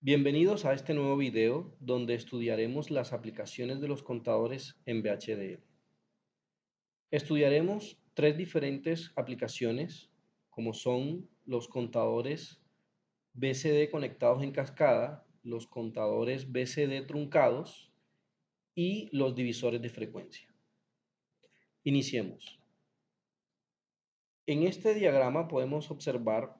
Bienvenidos a este nuevo video donde estudiaremos las aplicaciones de los contadores en VHDL. Estudiaremos tres diferentes aplicaciones como son los contadores BCD conectados en cascada, los contadores BCD truncados y los divisores de frecuencia. Iniciemos. En este diagrama podemos observar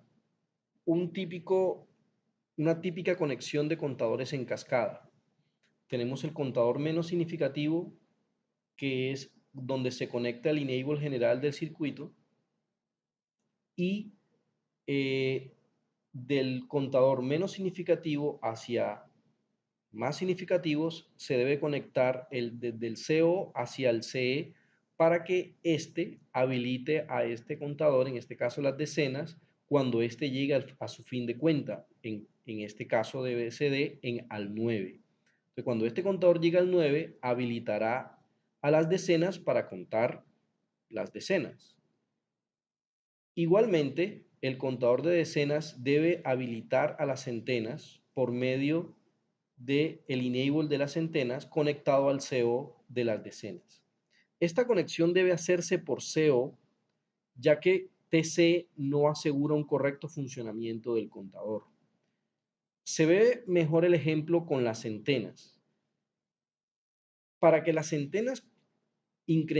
una típica conexión de contadores en cascada. Tenemos el contador menos significativo, que es donde se conecta el enable general del circuito, y del contador menos significativo hacia más significativos se debe conectar desde el CO hacia el CE para que éste habilite a este contador, en este caso las decenas, cuando éste llegue a su fin de cuenta, en este caso de BCD al 9. Entonces, cuando este contador llegue al 9, habilitará a las decenas para contar las decenas. Igualmente, el contador de decenas debe habilitar a las centenas por medio del enable de las centenas conectado al CO de las decenas. Esta conexión debe hacerse por CO, ya que TC no asegura un correcto funcionamiento del contador. Se ve mejor el ejemplo con las centenas. Para que las centenas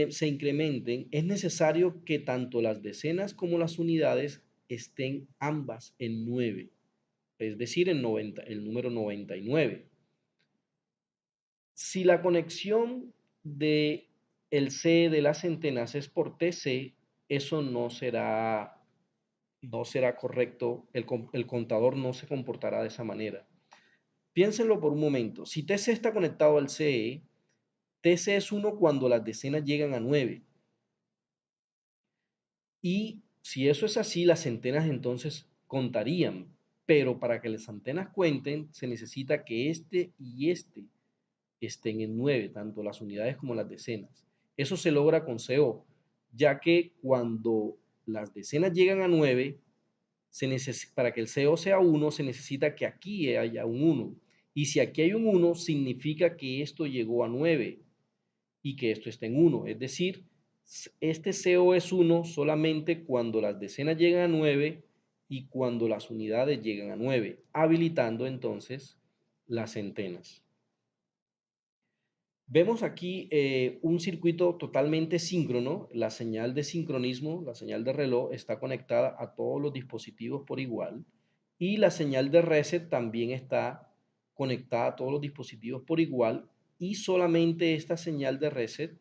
se incrementen, es necesario que tanto las decenas como las unidades estén ambas en 9, es decir, el número 99. Si la conexión de el C de las centenas es por TC, eso no será correcto, el contador no se comportará de esa manera. Piénsenlo por un momento. Si TC está conectado al CE, TC es 1 cuando las decenas llegan a 9. Y si eso es así, las centenas entonces contarían. Pero para que las centenas cuenten, se necesita que este y este estén en 9, tanto las unidades como las decenas. Eso se logra con CO, ya que cuando las decenas llegan a 9, para que el CO sea 1, se necesita que aquí haya un 1. Y si aquí hay un 1, significa que esto llegó a 9 y que esto está en 1. Es decir, este CO es 1 solamente cuando las decenas llegan a 9 y cuando las unidades llegan a 9, habilitando entonces las centenas. Vemos aquí un circuito totalmente síncrono. La señal de sincronismo, la señal de reloj, está conectada a todos los dispositivos por igual. Y la señal de reset también está conectada a todos los dispositivos por igual. Y solamente esta señal de reset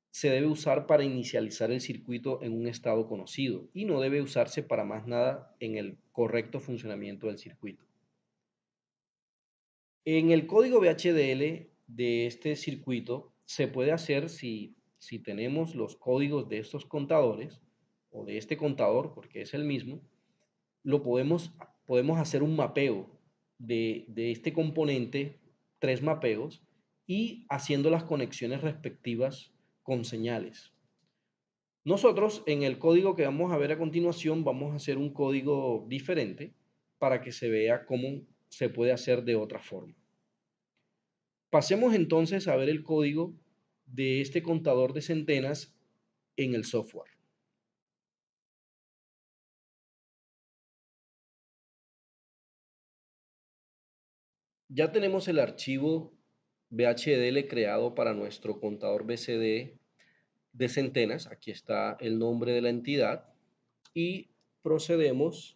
se debe usar para inicializar el circuito en un estado conocido. Y no debe usarse para más nada en el correcto funcionamiento del circuito. En el código VHDL de este circuito se puede hacer, si tenemos los códigos de estos contadores o de este contador, porque es el mismo, podemos hacer un mapeo de este componente, 3 mapeos, y haciendo las conexiones respectivas con señales. Nosotros en el código que vamos a ver a continuación vamos a hacer un código diferente para que se vea cómo se puede hacer de otra forma. Pasemos entonces a ver el código de este contador de centenas en el software. Ya tenemos el archivo VHDL creado para nuestro contador BCD de centenas. Aquí está el nombre de la entidad y procedemos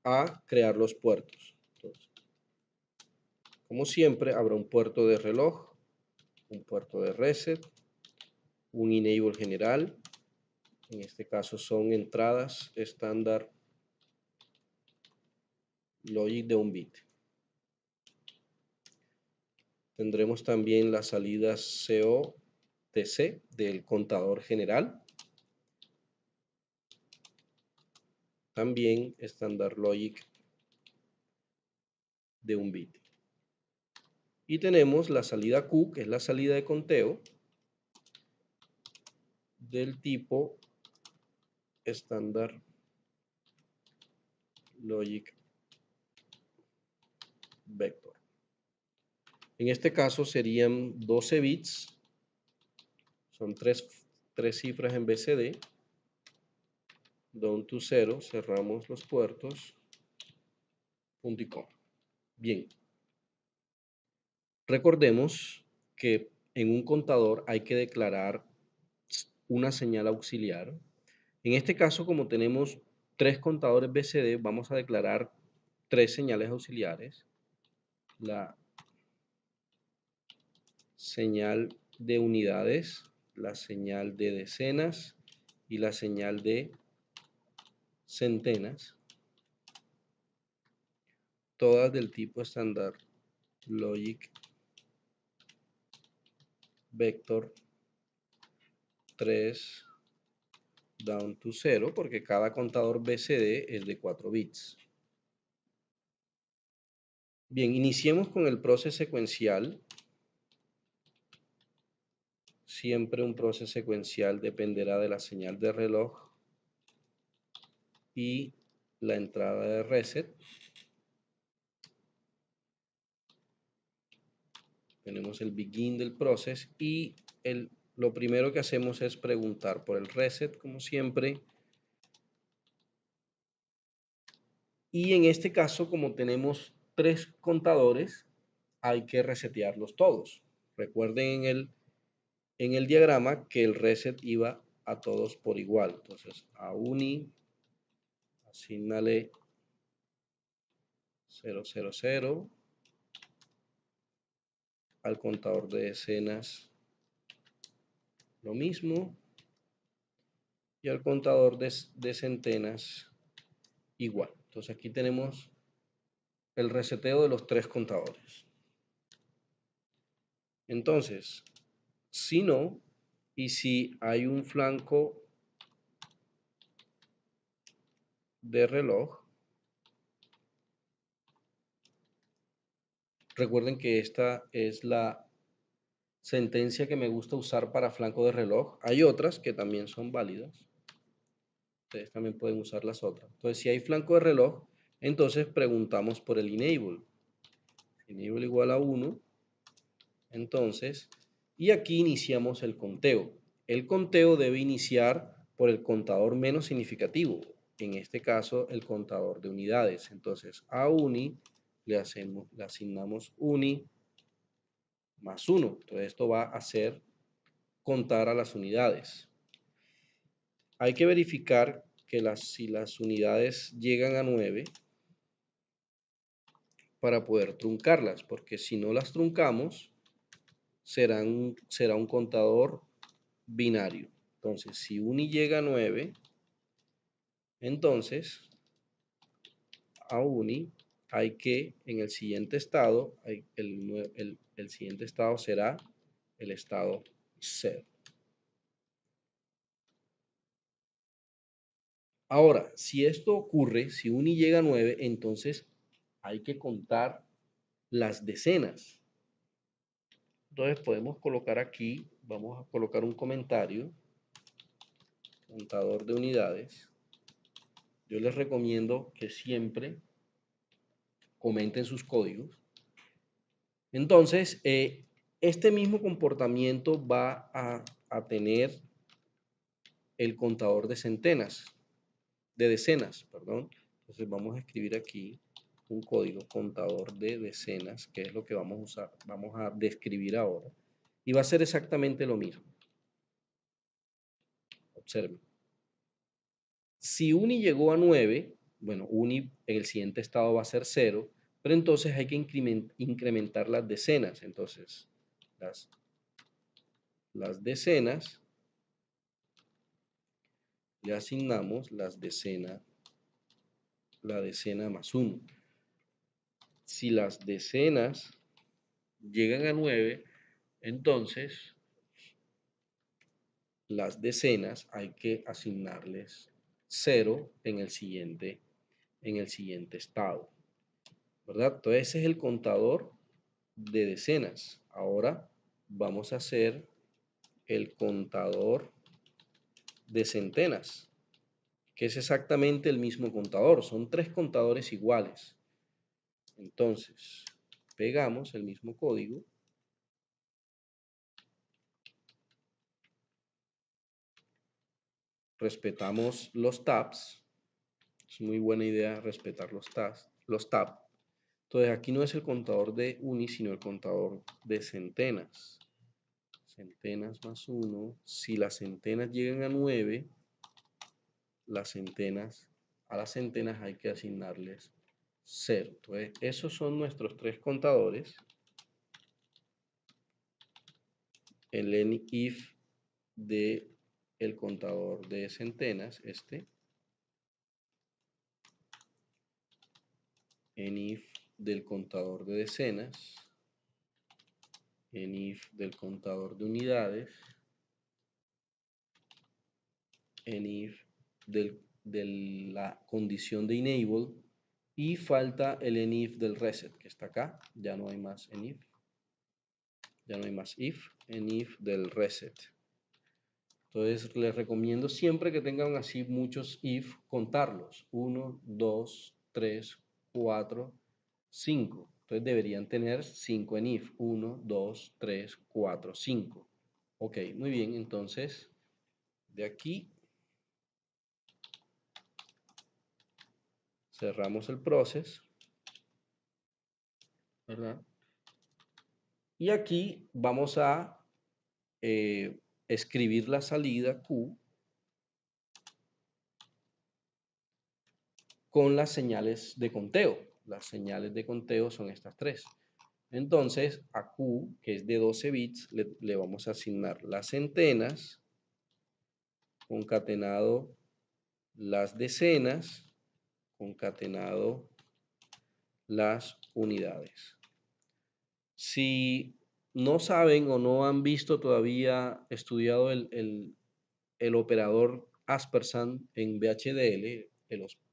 a crear los puertos. Entonces, como siempre, habrá un puerto de reloj, un puerto de reset, un enable general. En este caso son entradas estándar logic de 1 bit. Tendremos también las salidas CO-TC del contador general. También estándar logic de 1 bit. Y tenemos la salida Q, que es la salida de conteo del tipo estándar logic vector. En este caso serían 12 bits, son tres cifras en BCD, down to 0, cerramos los puertos, punto y coma. Bien, recordemos que en un contador hay que declarar una señal auxiliar. En este caso, como tenemos 3 contadores BCD, vamos a declarar 3 señales auxiliares. La señal de unidades, la señal de decenas y la señal de centenas, todas del tipo estándar logic vector 3 down to 0, porque cada contador BCD es de 4 bits. Bien, iniciemos con el proceso secuencial. Siempre un proceso secuencial dependerá de la señal de reloj y la entrada de reset. Tenemos el begin del proceso y lo primero que hacemos es preguntar por el reset, como siempre. Y en este caso, como tenemos 3 contadores, hay que resetearlos todos. Recuerden en el diagrama que el reset iba a todos por igual. Entonces, a uni, asígnale 000, al contador de decenas lo mismo, y al contador de centenas igual. Entonces aquí tenemos el reseteo de los 3 contadores. Entonces, si no, y si hay un flanco de reloj, recuerden que esta es la sentencia que me gusta usar para flanco de reloj. Hay otras que también son válidas. Ustedes también pueden usar las otras. Entonces, si hay flanco de reloj, entonces preguntamos por el enable. Enable igual a 1. Entonces, y aquí iniciamos el conteo. El conteo debe iniciar por el contador menos significativo. En este caso, el contador de unidades. Entonces, a uni le asignamos uni más 1. Entonces, esto va a hacer contar a las unidades. Hay que verificar que si las unidades llegan a 9 para poder truncarlas, porque si no las truncamos, será un contador binario. Entonces, si uni llega a 9, entonces a uni hay que, en el siguiente estado, el siguiente estado será el estado 0. Ahora, si esto ocurre, si uni llega a 9, entonces hay que contar las decenas. Entonces podemos colocar aquí, vamos a colocar un comentario, contador de unidades. Yo les recomiendo que siempre comenten sus códigos. Entonces, este mismo comportamiento va a tener el contador de decenas, perdón. Entonces vamos a escribir aquí un código contador de decenas, que es lo que vamos a usar, vamos a describir ahora. Y va a ser exactamente lo mismo. Observen. Si uni llegó a 9, bueno, uni en el siguiente estado va a ser 0, pero entonces hay que incrementar las decenas. Entonces, las decenas, le asignamos la decena más 1. Si las decenas llegan a 9, entonces las decenas hay que asignarles 0 en el siguiente estado, ¿verdad? Entonces ese es el contador de decenas. Ahora vamos a hacer el contador de centenas, que es exactamente el mismo contador. Son 3 contadores iguales. Entonces, pegamos el mismo código. Respetamos los tabs. Es muy buena idea respetar los tabs. Entonces aquí no es el contador de uni, sino el contador de centenas. Centenas más 1. Si las centenas llegan a 9, a las centenas hay que asignarles 0. Entonces, esos son nuestros tres contadores. El NIF de el contador de centenas, NIF del contador de decenas, NIF del contador de unidades, NIF de la condición de enable, y falta el NIF del reset, que está acá. Ya no hay más NIF. Ya no hay más if, NIF del reset. Entonces les recomiendo siempre que tengan así muchos if, contarlos. 1, 2, 3, 4, 5. Entonces deberían tener 5 en if. 1, 2, 3, 4, 5. Ok, muy bien. Entonces, de aquí cerramos el proceso, ¿verdad? Y aquí vamos a escribir la salida Q con las señales de conteo. Las señales de conteo son estas tres. Entonces, a Q, que es de 12 bits, le vamos a asignar las centenas, concatenado las decenas, concatenado las unidades. Si no saben o no han visto todavía, estudiado el operador Aspersan en VHDL,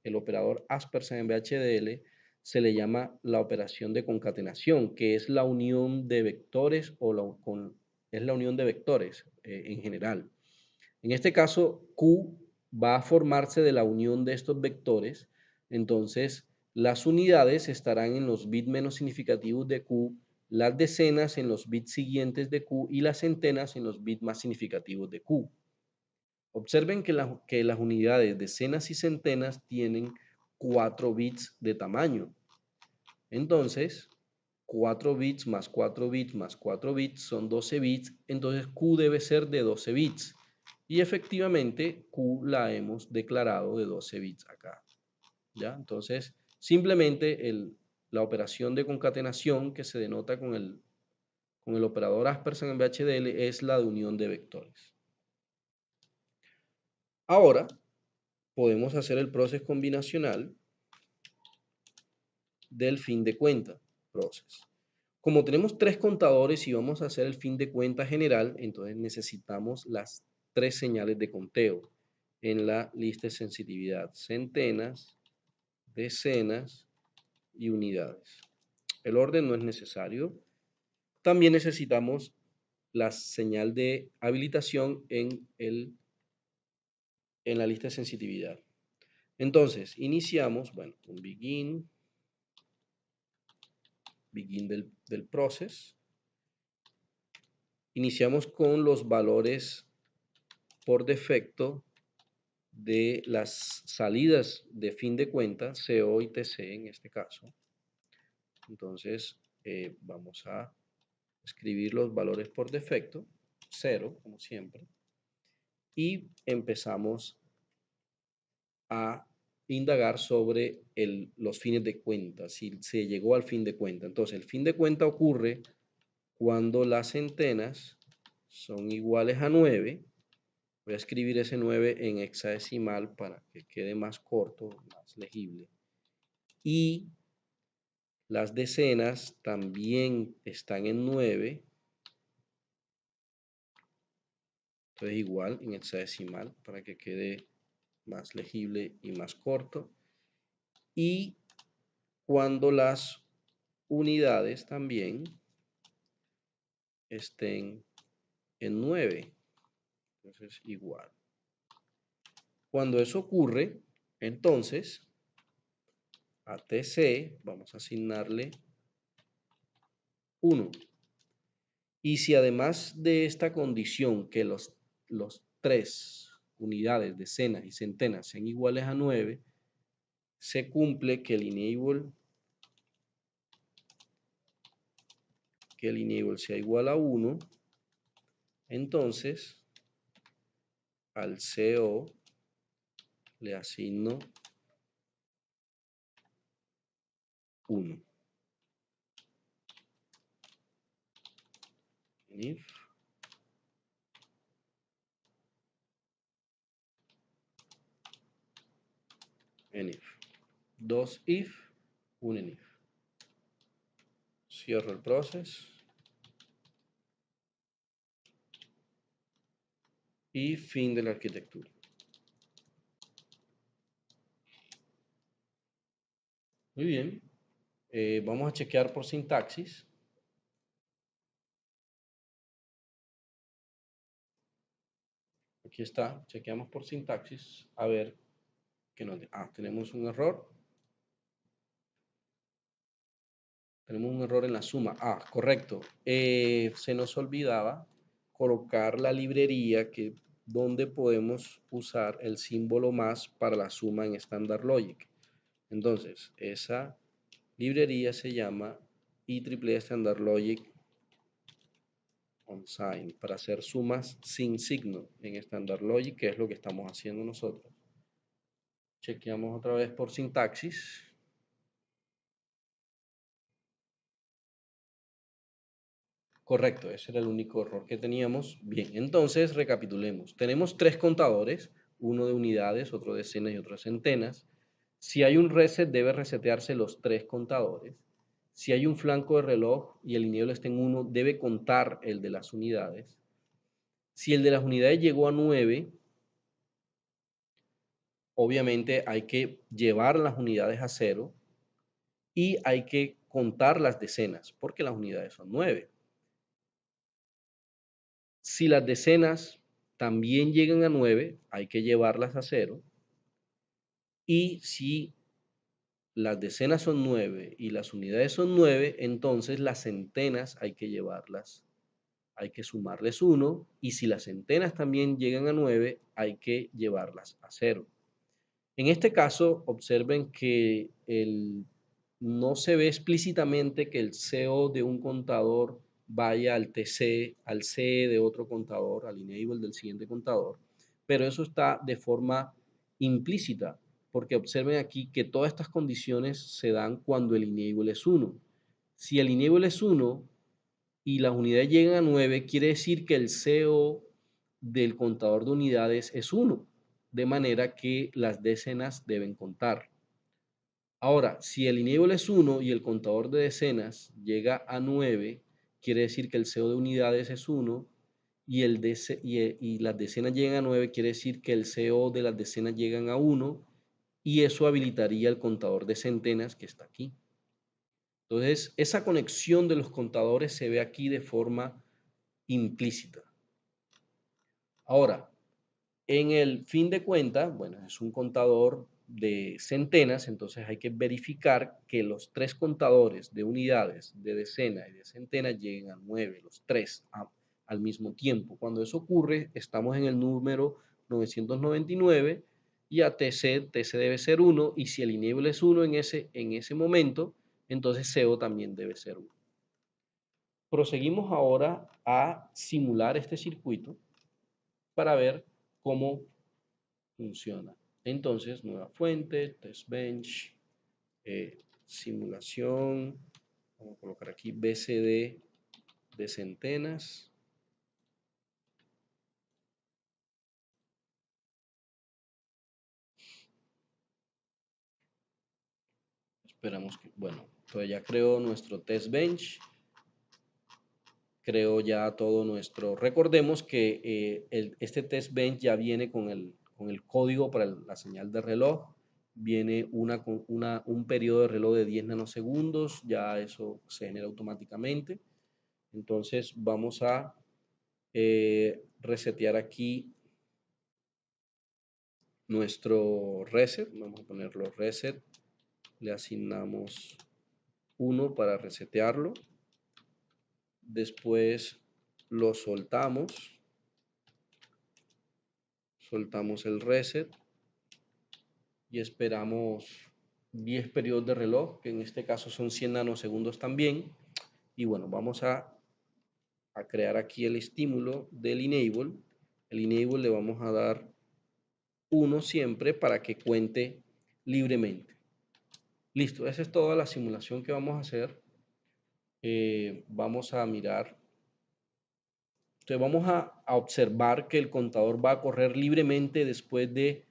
el operador Aspersan en VHDL se le llama la operación de concatenación, que es la unión de vectores es la unión de vectores en general. En este caso, Q va a formarse de la unión de estos vectores, entonces las unidades estarán en los bits menos significativos de Q, las decenas en los bits siguientes de Q y las centenas en los bits más significativos de Q. Observen que las unidades decenas y centenas tienen 4 bits de tamaño. Entonces, 4 bits más 4 bits más 4 bits son 12 bits, entonces Q debe ser de 12 bits. Y efectivamente, Q la hemos declarado de 12 bits acá. ¿Ya? Entonces, simplemente la operación de concatenación que se denota con el operador Aspersan en VHDL es la de unión de vectores. Ahora, podemos hacer el proceso combinacional del fin de cuenta process. Como tenemos tres contadores y vamos a hacer el fin de cuenta general, entonces necesitamos las tres señales de conteo en la lista de sensitividad: centenas, decenas y unidades. El orden no es necesario. También necesitamos la señal de habilitación en la lista de sensitividad. Entonces, iniciamos, bueno, un begin del process. Iniciamos con los valores por defecto de las salidas de fin de cuenta, CO y TC en este caso. Entonces, vamos a escribir los valores por defecto, 0, como siempre, y empezamos a indagar sobre los fines de cuenta, si se llegó al fin de cuenta. Entonces, el fin de cuenta ocurre cuando las centenas son iguales a 9. Voy a escribir ese 9 en hexadecimal para que quede más corto, más legible. Y las decenas también están en 9. Entonces igual en hexadecimal para que quede más legible y más corto. Y cuando las unidades también estén en 9. Entonces igual. Cuando eso ocurre, entonces a TC vamos a asignarle 1. Y si además de esta condición que los 3 unidades, decenas y centenas sean iguales a 9, se cumple que el enable sea igual a 1, entonces al CO le asigno 1. If if. 2 if, 1 if. Cierro el proceso. Y fin de la arquitectura. Muy bien. Vamos a chequear por sintaxis. Aquí está, chequeamos por sintaxis. A ver qué nos dice. Tenemos un error. Tenemos un error en la suma. Correcto. Se nos olvidaba colocar la librería donde podemos usar el símbolo más para la suma en Standard Logic. Entonces, esa librería se llama IEEE Standard Logic OnSign para hacer sumas sin signo en Standard Logic, que es lo que estamos haciendo nosotros. Chequeamos otra vez por sintaxis. Correcto, ese era el único error que teníamos. Bien, entonces recapitulemos. Tenemos 3 contadores, uno de unidades, otro de decenas y otro de centenas. Si hay un reset, debe resetearse los 3 contadores. Si hay un flanco de reloj y el enable está en 1, debe contar el de las unidades. Si el de las unidades llegó a 9, obviamente hay que llevar las unidades a 0 y hay que contar las decenas, porque las unidades son 9. Si las decenas también llegan a 9, hay que llevarlas a 0. Y si las decenas son 9 y las unidades son 9, entonces las centenas hay que llevarlas, hay que sumarles 1. Y si las centenas también llegan a 9, hay que llevarlas a 0. En este caso, observen que no se ve explícitamente que el CO de un contador vaya al TC, al CE de otro contador, al enable del siguiente contador, pero eso está de forma implícita, porque observen aquí que todas estas condiciones se dan cuando el enable es 1. Si el enable es 1 y las unidades llegan a 9, quiere decir que el CO del contador de unidades es 1, de manera que las decenas deben contar. Ahora, si el enable es 1 y el contador de decenas llega a 9, quiere decir que el CO de unidades es 1 y las decenas llegan a 9, quiere decir que el CO de las decenas llegan a 1 y eso habilitaría el contador de centenas que está aquí. Entonces, esa conexión de los contadores se ve aquí de forma implícita. Ahora, en el fin de cuentas, bueno, es un contador de centenas, entonces hay que verificar que los 3 contadores de unidades, de decena y de centenas lleguen a 9, los 3 al mismo tiempo. Cuando eso ocurre, estamos en el número 999 y a TC debe ser 1 y si el enable es 1 en ese momento, entonces CO también debe ser 1. Proseguimos ahora a simular este circuito para ver cómo funciona. Entonces, nueva fuente, test bench, simulación, vamos a colocar aquí BCD de centenas. Esperamos que, bueno, pues ya creo nuestro test bench. Creo ya todo nuestro. Recordemos que este test bench ya viene con el código para la señal de reloj. Viene un periodo de reloj de 10 nanosegundos. Ya eso se genera automáticamente. Entonces vamos a resetear aquí nuestro reset. Vamos a ponerlo reset. Le asignamos 1 para resetearlo. Después lo soltamos el reset y esperamos 10 periodos de reloj, que en este caso son 100 nanosegundos también. Y bueno, vamos a crear aquí el estímulo del enable. El enable le vamos a dar 1 siempre para que cuente libremente. Listo, esa es toda la simulación que vamos a hacer. Vamos a mirar. Entonces vamos a observar que el contador va a correr libremente después de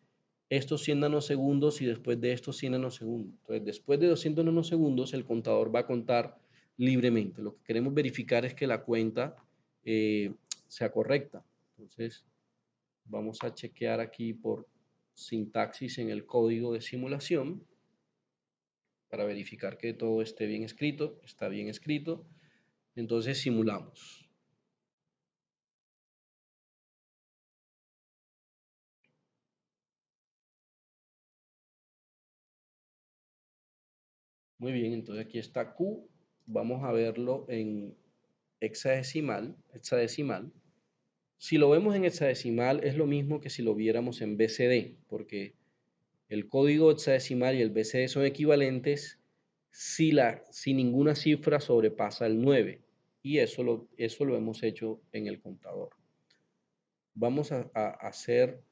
estos 100 nanosegundos y después de estos 100 nanosegundos. Entonces después de 200 nanosegundos el contador va a contar libremente. Lo que queremos verificar es que la cuenta sea correcta. Entonces vamos a chequear aquí por sintaxis en el código de simulación para verificar que todo esté bien escrito. Está bien escrito. Entonces simulamos. Muy bien, entonces aquí está Q. Vamos a verlo en hexadecimal. Si lo vemos en hexadecimal es lo mismo que si lo viéramos en BCD, porque el código hexadecimal y el BCD son equivalentes si ninguna cifra sobrepasa el 9. Y eso lo hemos hecho en el contador. Vamos a hacer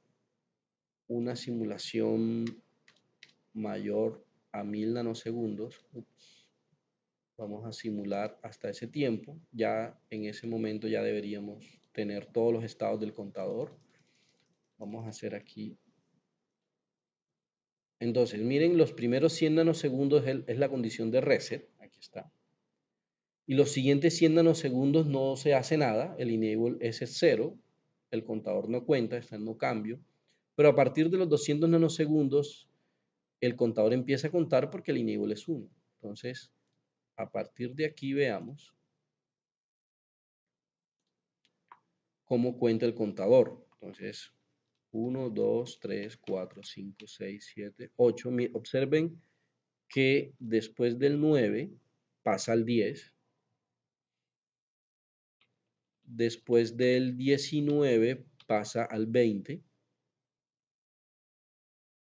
una simulación mayor a 1000 nanosegundos. Vamos a simular hasta ese tiempo. Ya en ese momento ya deberíamos tener todos los estados del contador. Vamos a hacer aquí. Entonces, miren, los primeros 100 nanosegundos es la condición de reset. Aquí está. Y los siguientes 100 nanosegundos no se hace nada. El enable es 0. El contador no cuenta, está en no cambio. Pero a partir de los 200 nanosegundos, el contador empieza a contar porque el enable es 1. Entonces, a partir de aquí veamos cómo cuenta el contador. Entonces, 1, 2, 3, 4, 5, 6, 7, 8. Observen que después del 9 pasa al 10. Después del 19 pasa al 20.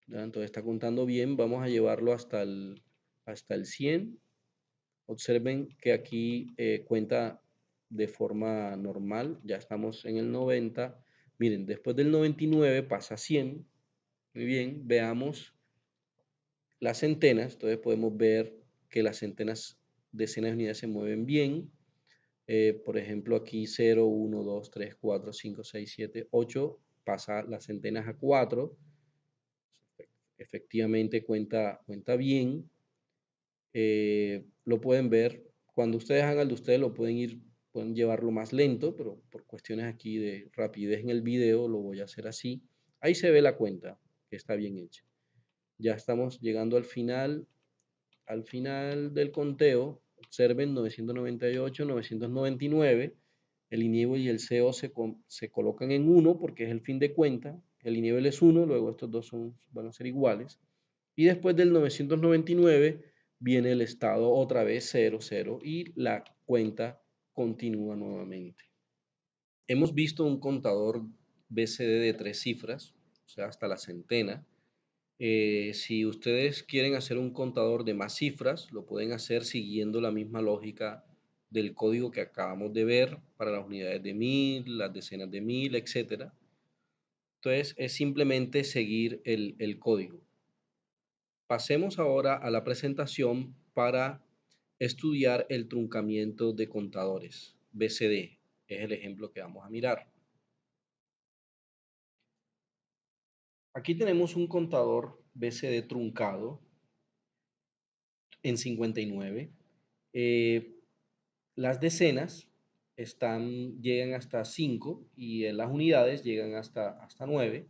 ¿Ya? Entonces está contando bien. Vamos a llevarlo hasta el 100. Observen que aquí cuenta de forma normal. Ya estamos en el 90. Miren, después del 99 pasa a 100. Muy bien, veamos las centenas. Entonces podemos ver que las centenas, decenas de unidades se mueven bien. Por ejemplo, aquí 0, 1, 2, 3, 4, 5, 6, 7, 8. Pasa las centenas a 4. Efectivamente cuenta bien. Lo pueden ver. Cuando ustedes hagan el de ustedes, pueden llevarlo más lento, pero por cuestiones aquí de rapidez en el video lo voy a hacer así. Ahí se ve la cuenta, que está bien hecha. Ya estamos llegando al final del conteo. Observen 998, 999. El enable y el CO se colocan en 1 porque es el fin de cuenta. El enable es 1, luego estos dos van a ser iguales. Y después del 999 viene el estado otra vez 0, 0 y la cuenta continúa nuevamente. Hemos visto un contador BCD de 3 cifras, o sea, hasta la centena. Si ustedes quieren hacer un contador de más cifras, lo pueden hacer siguiendo la misma lógica del código que acabamos de ver para las unidades de 1000, las decenas de 1000, etc. Entonces, es simplemente seguir el código. Pasemos ahora a la presentación para estudiar el truncamiento de contadores. BCD es el ejemplo que vamos a mirar. Aquí tenemos un contador BCD truncado en 59. Las decenas llegan hasta 5 y las unidades llegan hasta 9.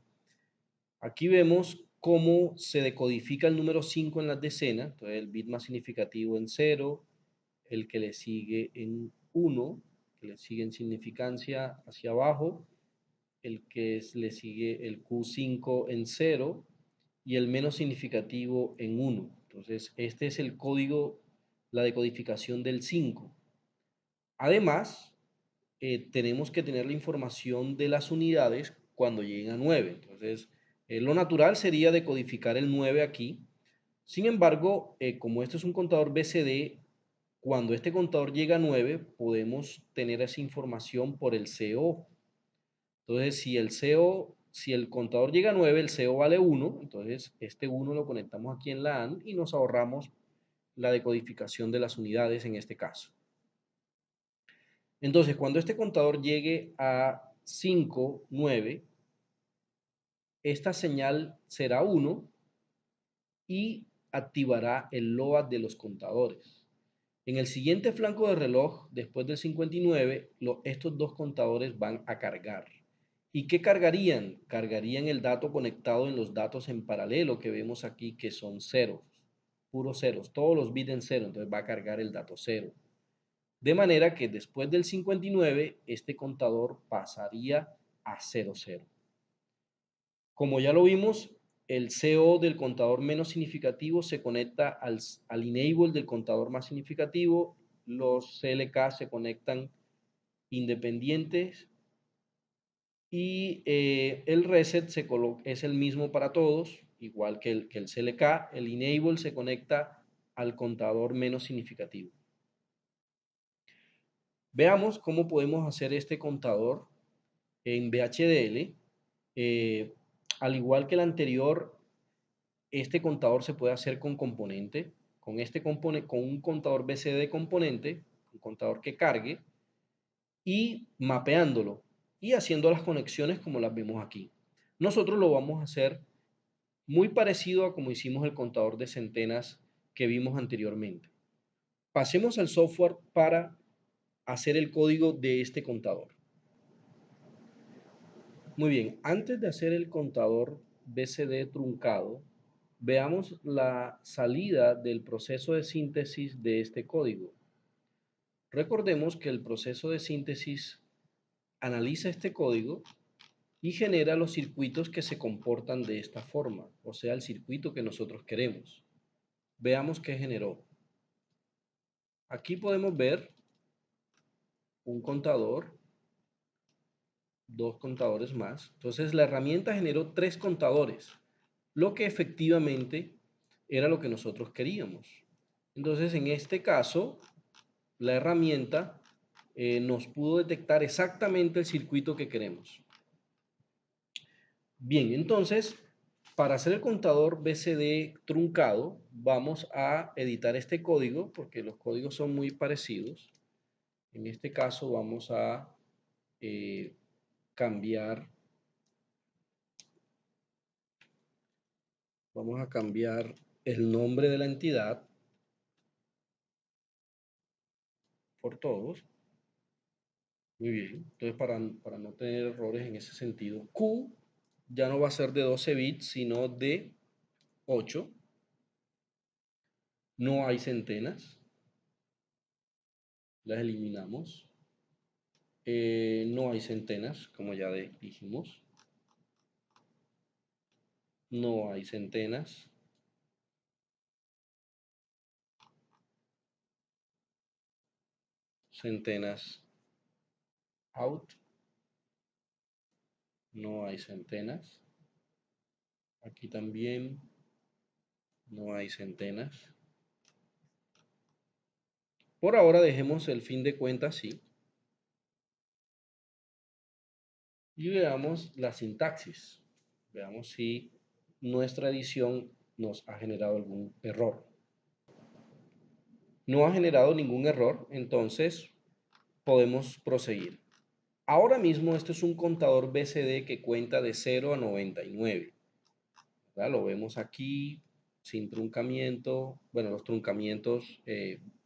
Aquí vemos cómo se decodifica el número 5 en las decenas. Entonces el bit más significativo en 0, el que le sigue en 1, que le sigue en significancia hacia abajo, el que le sigue el Q5 en 0 y el menos significativo en 1. Entonces este es el código, la decodificación del 5. Además, tenemos que tener la información de las unidades cuando lleguen a 9. Entonces, lo natural sería decodificar el 9 aquí. Sin embargo, como este es un contador BCD, cuando este contador llega a 9, podemos tener esa información por el CO. Entonces, si el contador llega a 9, el CO vale 1, entonces este 1 lo conectamos aquí en la AND y nos ahorramos la decodificación de las unidades en este caso. Entonces, cuando este contador llegue a 5, 9, esta señal será 1 y activará el LOAD de los contadores. En el siguiente flanco de reloj, después del 59, estos dos contadores van a cargar. ¿Y qué cargarían? Cargarían el dato conectado en los datos en paralelo que vemos aquí, que son ceros, puros ceros, todos los bits en cero, entonces va a cargar el dato 0. De manera que después del 59, este contador pasaría a 00. Como ya lo vimos, el CO del contador menos significativo se conecta al enable del contador más significativo. Los CLK se conectan independientes y el reset es el mismo para todos, igual que el CLK. El enable se conecta al contador menos significativo. Veamos cómo podemos hacer este contador en VHDL. Al igual que el anterior, este contador se puede hacer con componente, con un contador BCD de componente, un contador que cargue, y mapeándolo y haciendo las conexiones como las vemos aquí. Nosotros lo vamos a hacer muy parecido a como hicimos el contador de centenas que vimos anteriormente. Pasemos al software para hacer el código de este contador. Muy bien, antes de hacer el contador BCD truncado, veamos la salida del proceso de síntesis de este código. Recordemos que el proceso de síntesis analiza este código y genera los circuitos que se comportan de esta forma, o sea, el circuito que nosotros queremos. Veamos qué generó. Aquí podemos ver un contador, dos contadores más. Entonces la herramienta generó 3 contadores, lo que efectivamente era lo que nosotros queríamos. Entonces en este caso, la herramienta nos pudo detectar exactamente el circuito que queremos. Bien, entonces, para hacer el contador BCD truncado, vamos a editar este código, porque los códigos son muy parecidos. En este caso vamos a cambiar el nombre de la entidad por todos. Muy bien, entonces para no tener errores en ese sentido, Q ya no va a ser de 12 bits, sino de 8. No hay centenas, las eliminamos. No hay centenas, como ya dijimos. No hay centenas. Centenas out. No hay centenas. Aquí también no hay centenas. Por ahora dejemos el fin de cuentas así. Y veamos la sintaxis. Veamos si nuestra edición nos ha generado algún error. No ha generado ningún error, entonces podemos proseguir. Ahora mismo esto es un contador BCD que cuenta de 0 a 99. ¿Verdad? Lo vemos aquí sin truncamiento, bueno, los truncamientos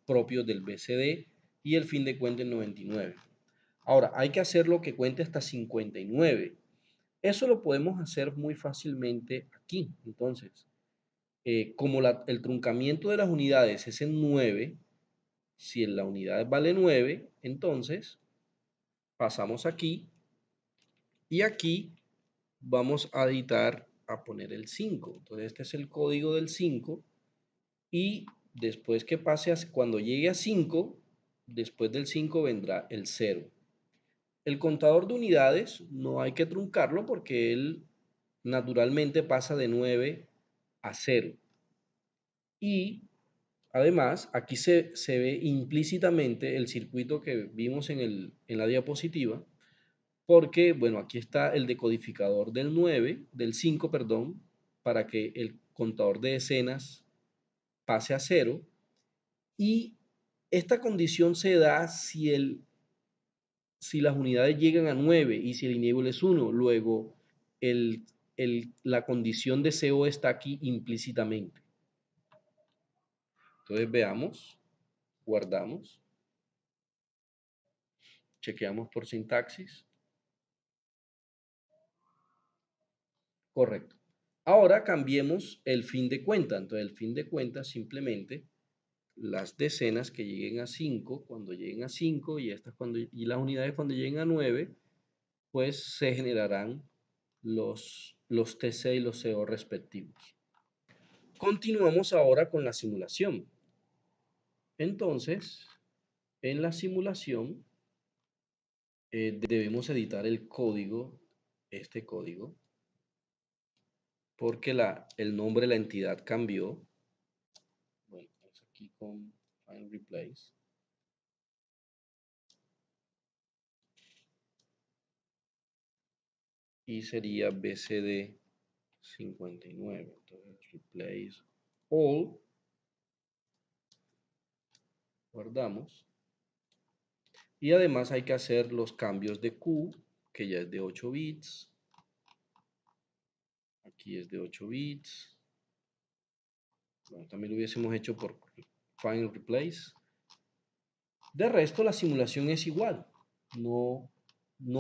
propios del BCD y el fin de cuenta en 99. Ahora, hay que hacerlo que cuente hasta 59. Eso lo podemos hacer muy fácilmente aquí. Entonces, como el truncamiento de las unidades es en 9, si en la unidad vale 9, entonces pasamos aquí y aquí vamos a editar, a poner el 5. Entonces este es el código del 5 y después que pase, cuando llegue a 5, después del 5 vendrá el 0. El contador de unidades no hay que truncarlo porque él naturalmente pasa de 9 a 0. Y además, aquí se ve implícitamente el circuito que vimos en la diapositiva, porque, bueno, aquí está el decodificador del 5, perdón, para que el contador de decenas pase a 0. Y esta condición se da si las unidades llegan a 9 y si el enable es 1. Luego, el, la condición de CO está aquí implícitamente. Entonces veamos, guardamos, chequeamos por sintaxis. Correcto. Ahora cambiemos el fin de cuenta. Entonces el fin de cuenta simplemente las decenas que lleguen a 5, cuando lleguen a 5 y, y las unidades cuando lleguen a 9, pues se generarán los TC y los CO respectivos. Continuamos ahora con la simulación. Entonces, en la simulación debemos editar el código, este código, porque el nombre de la entidad cambió. Bueno, vamos aquí con Find Replace. Y sería BCD 59. Entonces, replace all. Guardamos. Y además hay que hacer los cambios de Q, que ya es de 8 bits. Aquí es de 8 bits. Bueno, también lo hubiésemos hecho por Find Replace. De resto, la simulación es igual. No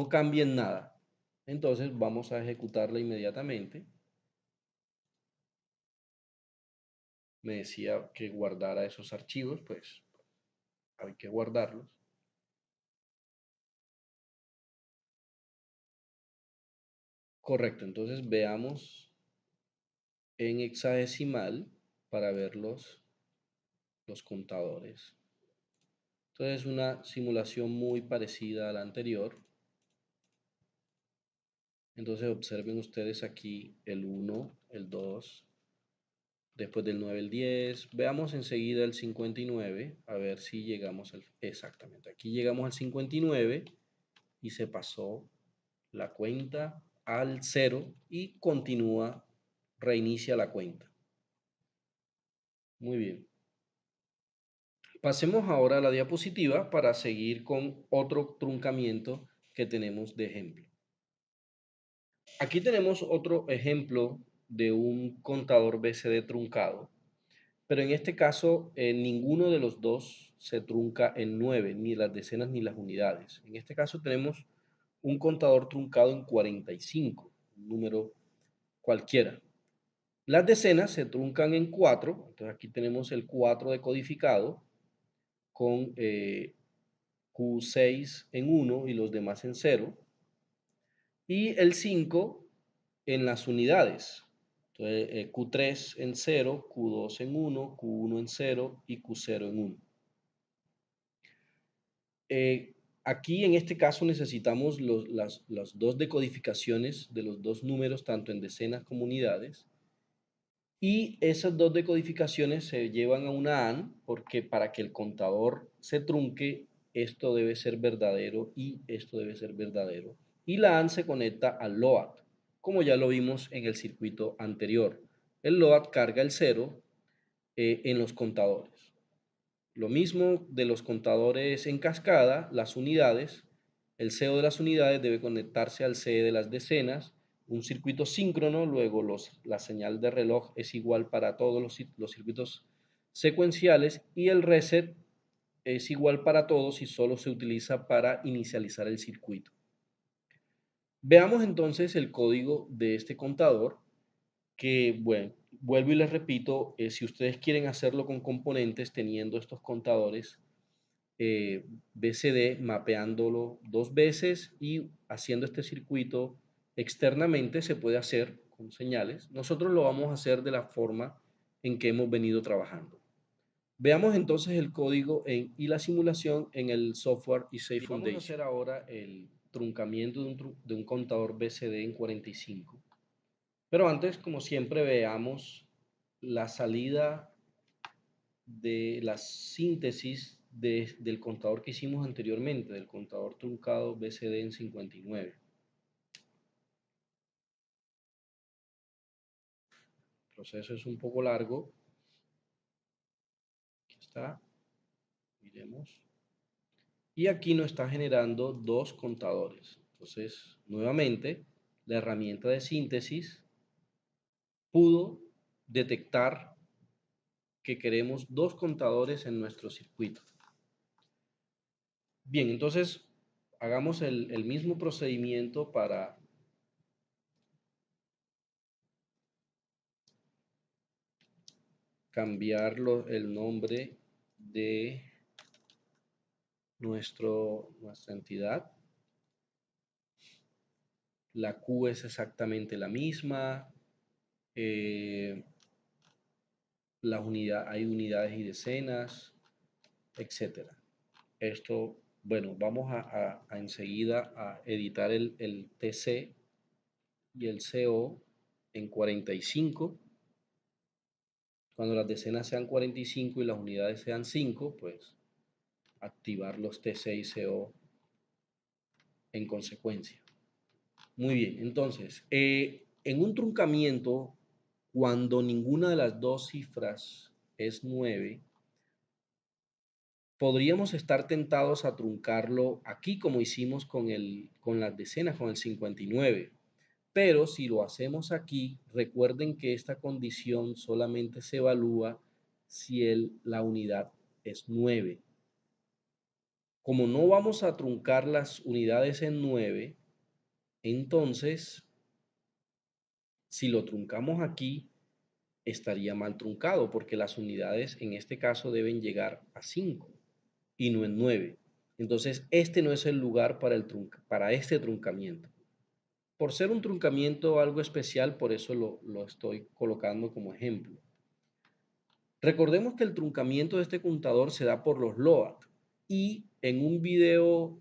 cambia en nada. Entonces vamos a ejecutarla inmediatamente. Me decía que guardara esos archivos, pues hay que guardarlos. Correcto, entonces veamos en hexadecimal para ver los contadores. Entonces una simulación muy parecida a la anterior. Entonces observen ustedes aquí el 1, el 2, después del 9 el 10. Veamos enseguida el 59, a ver si llegamos exactamente. Aquí llegamos al 59 y se pasó la cuenta al 0 y continúa, reinicia la cuenta. Muy bien. Pasemos ahora a la diapositiva para seguir con otro truncamiento que tenemos de ejemplo. Aquí tenemos otro ejemplo de un contador BCD truncado, pero en este caso ninguno de los dos se trunca en 9, ni las decenas ni las unidades. En este caso tenemos un contador truncado en 45, un número cualquiera. Las decenas se truncan en 4, entonces aquí tenemos el 4 decodificado con Q6 en 1 y los demás en 0. Y el 5 en las unidades. Entonces, Q3 en 0, Q2 en 1, Q1 en 0 y Q0 en 1. Aquí en este caso necesitamos las dos decodificaciones de los dos números, tanto en decenas como unidades. Y esas dos decodificaciones se llevan a una AND porque para que el contador se trunque, esto debe ser verdadero y esto debe ser verdadero. Y la AND se conecta al LOAD, como ya lo vimos en el circuito anterior. El LOAD carga el 0 en los contadores. Lo mismo de los contadores en cascada, las unidades. El CO de las unidades debe conectarse al CE de las decenas. Un circuito síncrono, luego la señal de reloj es igual para todos los circuitos secuenciales y el reset es igual para todos y solo se utiliza para inicializar el circuito. Veamos entonces el código de este contador que, bueno, vuelvo y les repito, si ustedes quieren hacerlo con componentes teniendo estos contadores, BCD mapeándolo 2 veces y haciendo este circuito externamente se puede hacer con señales. Nosotros lo vamos a hacer de la forma en que hemos venido trabajando. Veamos entonces el código y la simulación en el software eSafe Foundation. Vamos a hacer ahora el truncamiento de un contador BCD en 45. Pero antes, como siempre, veamos la salida de la síntesis del contador que hicimos anteriormente, del contador truncado BCD en 59. El proceso es un poco largo. Aquí está. Miremos. Y aquí nos está generando dos contadores. Entonces, nuevamente, la herramienta de síntesis pudo detectar que queremos dos contadores en nuestro circuito. Bien, entonces hagamos el mismo procedimiento para cambiar el nombre de nuestra entidad. La Q es exactamente la misma. Hay unidades y decenas, etc. Esto, bueno, vamos a enseguida a editar el TC y el CO en 45. Cuando las decenas sean 45 y las unidades sean 5, pues activar los TC y CO en consecuencia. Muy bien, entonces, en un truncamiento, cuando ninguna de las dos cifras es 9, podríamos estar tentados a truncarlo aquí como hicimos con las decenas, con el 59. Pero si lo hacemos aquí, recuerden que esta condición solamente se evalúa si la unidad es 9. Como no vamos a truncar las unidades en 9, entonces, si lo truncamos aquí, estaría mal truncado, porque las unidades en este caso deben llegar a 5 y no en 9. Entonces, este no es el lugar para este truncamiento. Por ser un truncamiento algo especial, por eso lo estoy colocando como ejemplo. Recordemos que el truncamiento de este contador se da por los LOAD, y en un video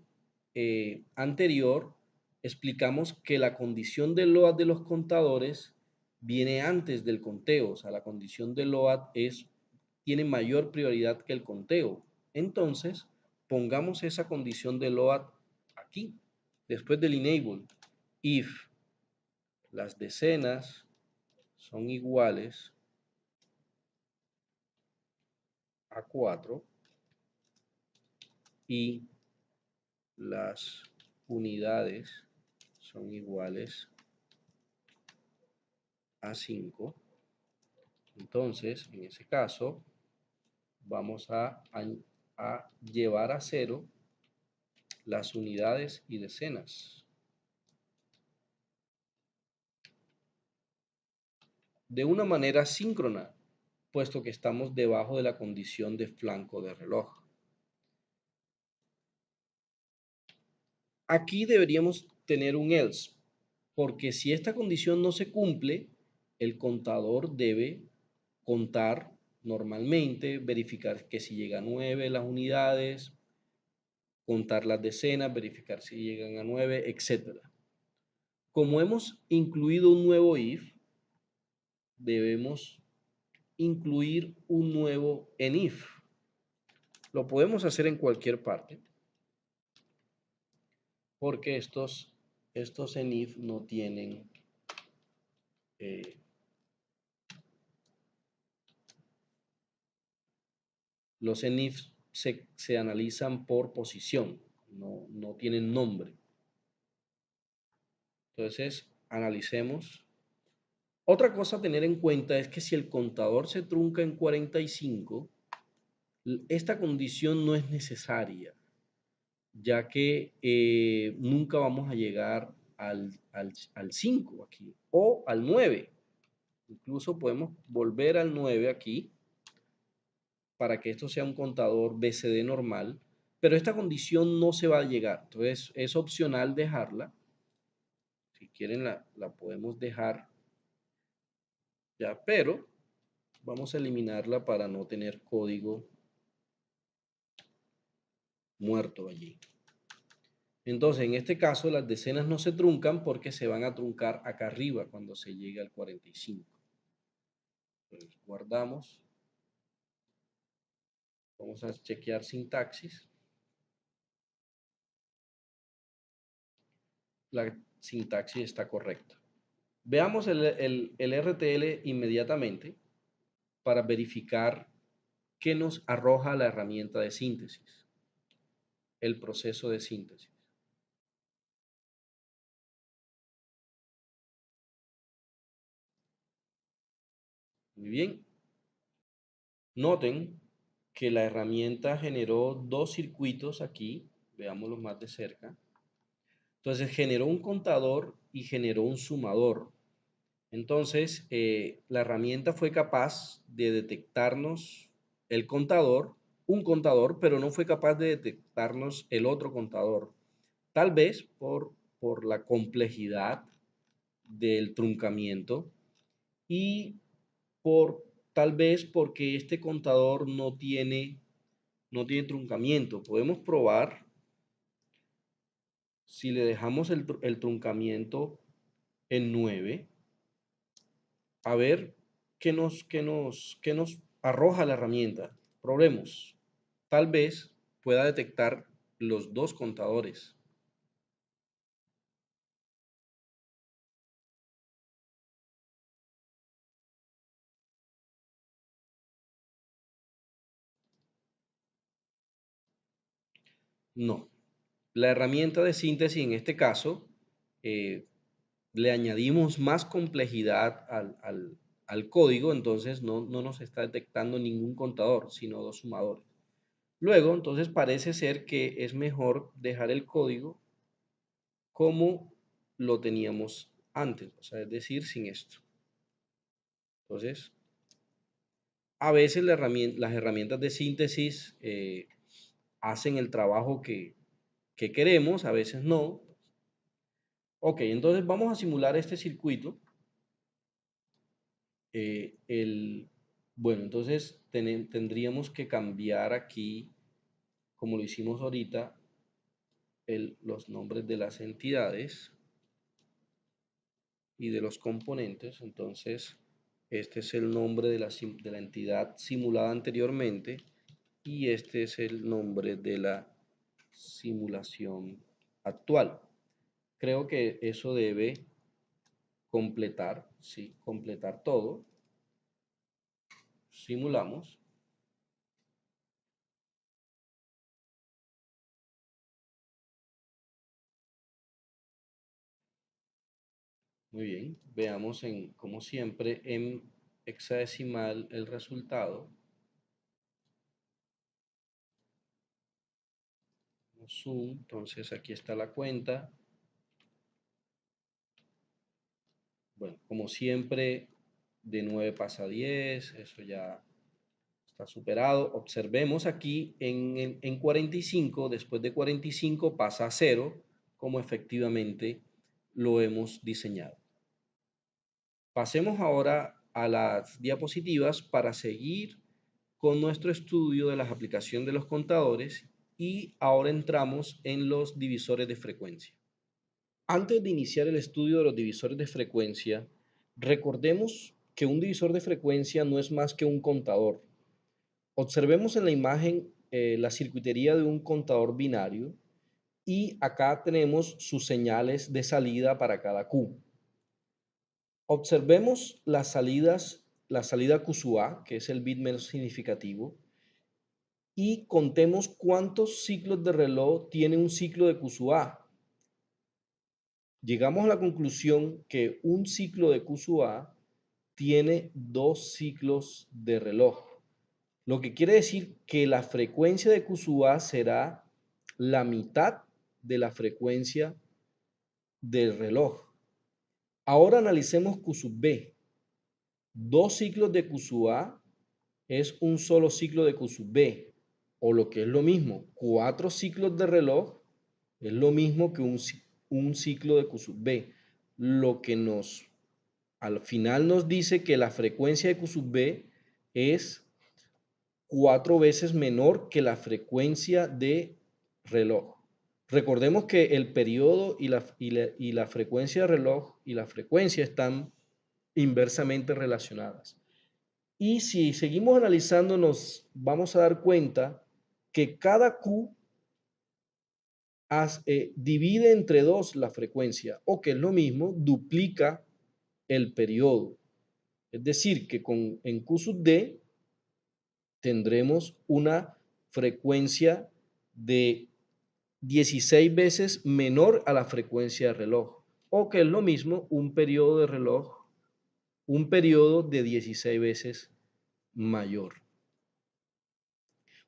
anterior explicamos que la condición de LOAD de los contadores viene antes del conteo. O sea, la condición de LOAD tiene mayor prioridad que el conteo. Entonces, pongamos esa condición de LOAD aquí, después del enable. If las decenas son iguales a 4 y las unidades son iguales a 5, entonces en ese caso vamos a llevar a 0 las unidades y decenas de una manera síncrona, puesto que estamos debajo de la condición de flanco de reloj. Aquí deberíamos tener un else, porque si esta condición no se cumple, el contador debe contar normalmente, verificar que si llega a 9 las unidades, contar las decenas, verificar si llegan a 9, etc. Como hemos incluido un nuevo if, debemos incluir un nuevo enif. Lo podemos hacer en cualquier parte, porque estos enif no tienen los enif se analizan por posición, no tienen nombre. Entonces, analicemos. Otra cosa a tener en cuenta es que si el contador se trunca en 45, esta condición no es necesaria, ya que nunca vamos a llegar al 5 aquí, o al 9. Incluso podemos volver al 9 aquí, para que esto sea un contador BCD normal, pero esta condición no se va a llegar. Entonces, es opcional dejarla. Si quieren, la podemos dejar ya, pero vamos a eliminarla para no tener código muerto allí. Entonces, en este caso, las decenas no se truncan porque se van a truncar acá arriba cuando se llegue al 45. Entonces, guardamos. Vamos a chequear sintaxis. La sintaxis está correcta. Veamos el RTL inmediatamente para verificar qué nos arroja la herramienta de síntesis, el proceso de síntesis. Muy bien. Noten que la herramienta generó dos circuitos aquí, veámoslos más de cerca. Entonces generó un contador y generó un sumador. Entonces la herramienta fue capaz de detectarnos el contador, un contador, pero no fue capaz de detectarnos el otro contador. Tal vez por la complejidad del truncamiento y tal vez porque este contador no tiene truncamiento. Podemos probar si le dejamos el truncamiento en 9, a ver qué nos arroja la herramienta. Probemos. Tal vez pueda detectar los dos contadores. No. La herramienta de síntesis en este caso eh, le añadimos más complejidad al código, entonces no nos está detectando ningún contador, sino dos sumadores. Luego, entonces parece ser que es mejor dejar el código como lo teníamos antes, o sea, es decir, sin esto. Entonces, a veces las herramientas de síntesis hacen el trabajo que queremos, a veces no. Ok, entonces vamos a simular este circuito. Bueno, entonces tendríamos que cambiar aquí, como lo hicimos ahorita, los nombres de las entidades y de los componentes. Entonces, este es el nombre de la entidad simulada anteriormente y este es el nombre de la simulación actual. Creo que eso debe completar, sí, completar todo. Simulamos. Muy bien, veamos como siempre en hexadecimal el resultado. Zoom, entonces aquí está la cuenta. Bueno, como siempre, de 9 pasa a 10, eso ya está superado. Observemos aquí en 45, después de 45 pasa a 0, como efectivamente lo hemos diseñado. Pasemos ahora a las diapositivas para seguir con nuestro estudio de la aplicación de los contadores y ahora entramos en los divisores de frecuencia. Antes de iniciar el estudio de los divisores de frecuencia, recordemos que un divisor de frecuencia no es más que un contador. Observemos en la imagen la circuitería de un contador binario y acá tenemos sus señales de salida para cada Q. Observemos las salidas, la salida Q sub A, que es el bit menos significativo, y contemos cuántos ciclos de reloj tiene un ciclo de Q sub A. Llegamos a la conclusión que un ciclo de Q sub A tiene 2 ciclos de reloj, lo que quiere decir que la frecuencia de Q sub A será la mitad de la frecuencia del reloj. Ahora analicemos Q sub B. 2 ciclos de Q sub A es un solo ciclo de Q sub B, o lo que es lo mismo, 4 ciclos de reloj es lo mismo que un ciclo de Q sub B, lo que al final nos dice que la frecuencia de Q sub B es 4 veces menor que la frecuencia de reloj. Recordemos que el periodo y la frecuencia de reloj y la frecuencia están inversamente relacionadas. Y si seguimos analizando, nos vamos a dar cuenta que cada Q divide entre 2 la frecuencia, o que es lo mismo, duplica el periodo. Es decir, que en Q sub D tendremos una frecuencia de 16 veces menor a la frecuencia de reloj, o que es lo mismo, un periodo de reloj, un periodo de 16 veces mayor.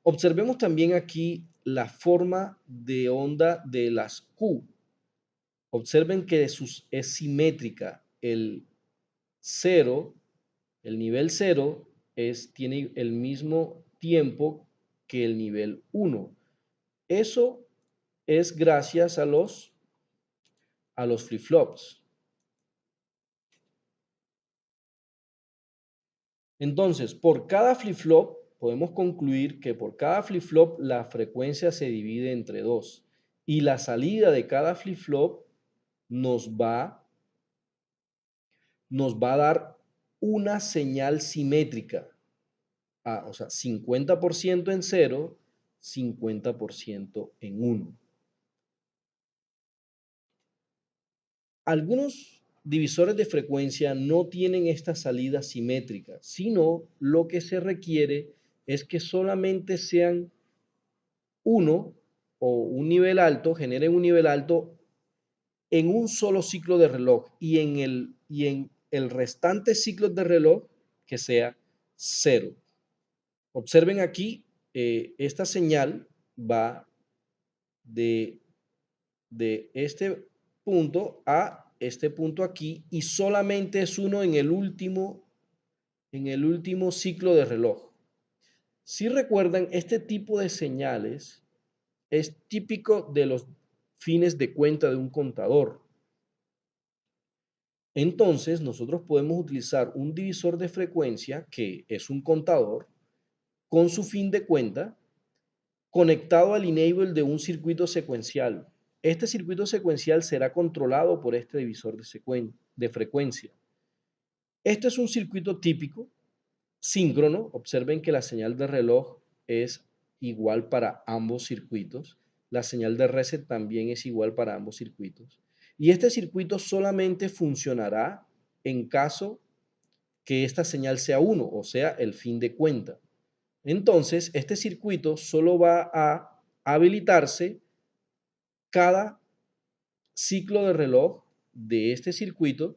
Observemos también aquí la forma de onda de las Q. Observen que es simétrica. El 0, el nivel 0 tiene el mismo tiempo que el nivel 1. Eso es gracias a los flip-flops. Entonces, por cada flip-flop, podemos concluir que por cada flip-flop la frecuencia se divide entre 2 y la salida de cada flip-flop nos va a dar una señal simétrica, o sea, 50% en 0, 50% en 1. Algunos divisores de frecuencia no tienen esta salida simétrica, sino lo que se requiere es que solamente sean uno o un nivel alto, generen un nivel alto en un solo ciclo de reloj y en el restante ciclo de reloj que sea 0. Observen aquí, esta señal va de este punto a este punto aquí y solamente es uno en el último ciclo de reloj. Si recuerdan, este tipo de señales es típico de los fines de cuenta de un contador. Entonces, nosotros podemos utilizar un divisor de frecuencia, que es un contador, con su fin de cuenta, conectado al enable de un circuito secuencial. Este circuito secuencial será controlado por este divisor de frecuencia. Este es un circuito típico, síncrono. Observen que la señal de reloj es igual para ambos circuitos. La señal de reset también es igual para ambos circuitos. Y este circuito solamente funcionará en caso que esta señal sea 1, o sea, el fin de cuenta. Entonces, este circuito solo va a habilitarse cada ciclo de reloj de este circuito,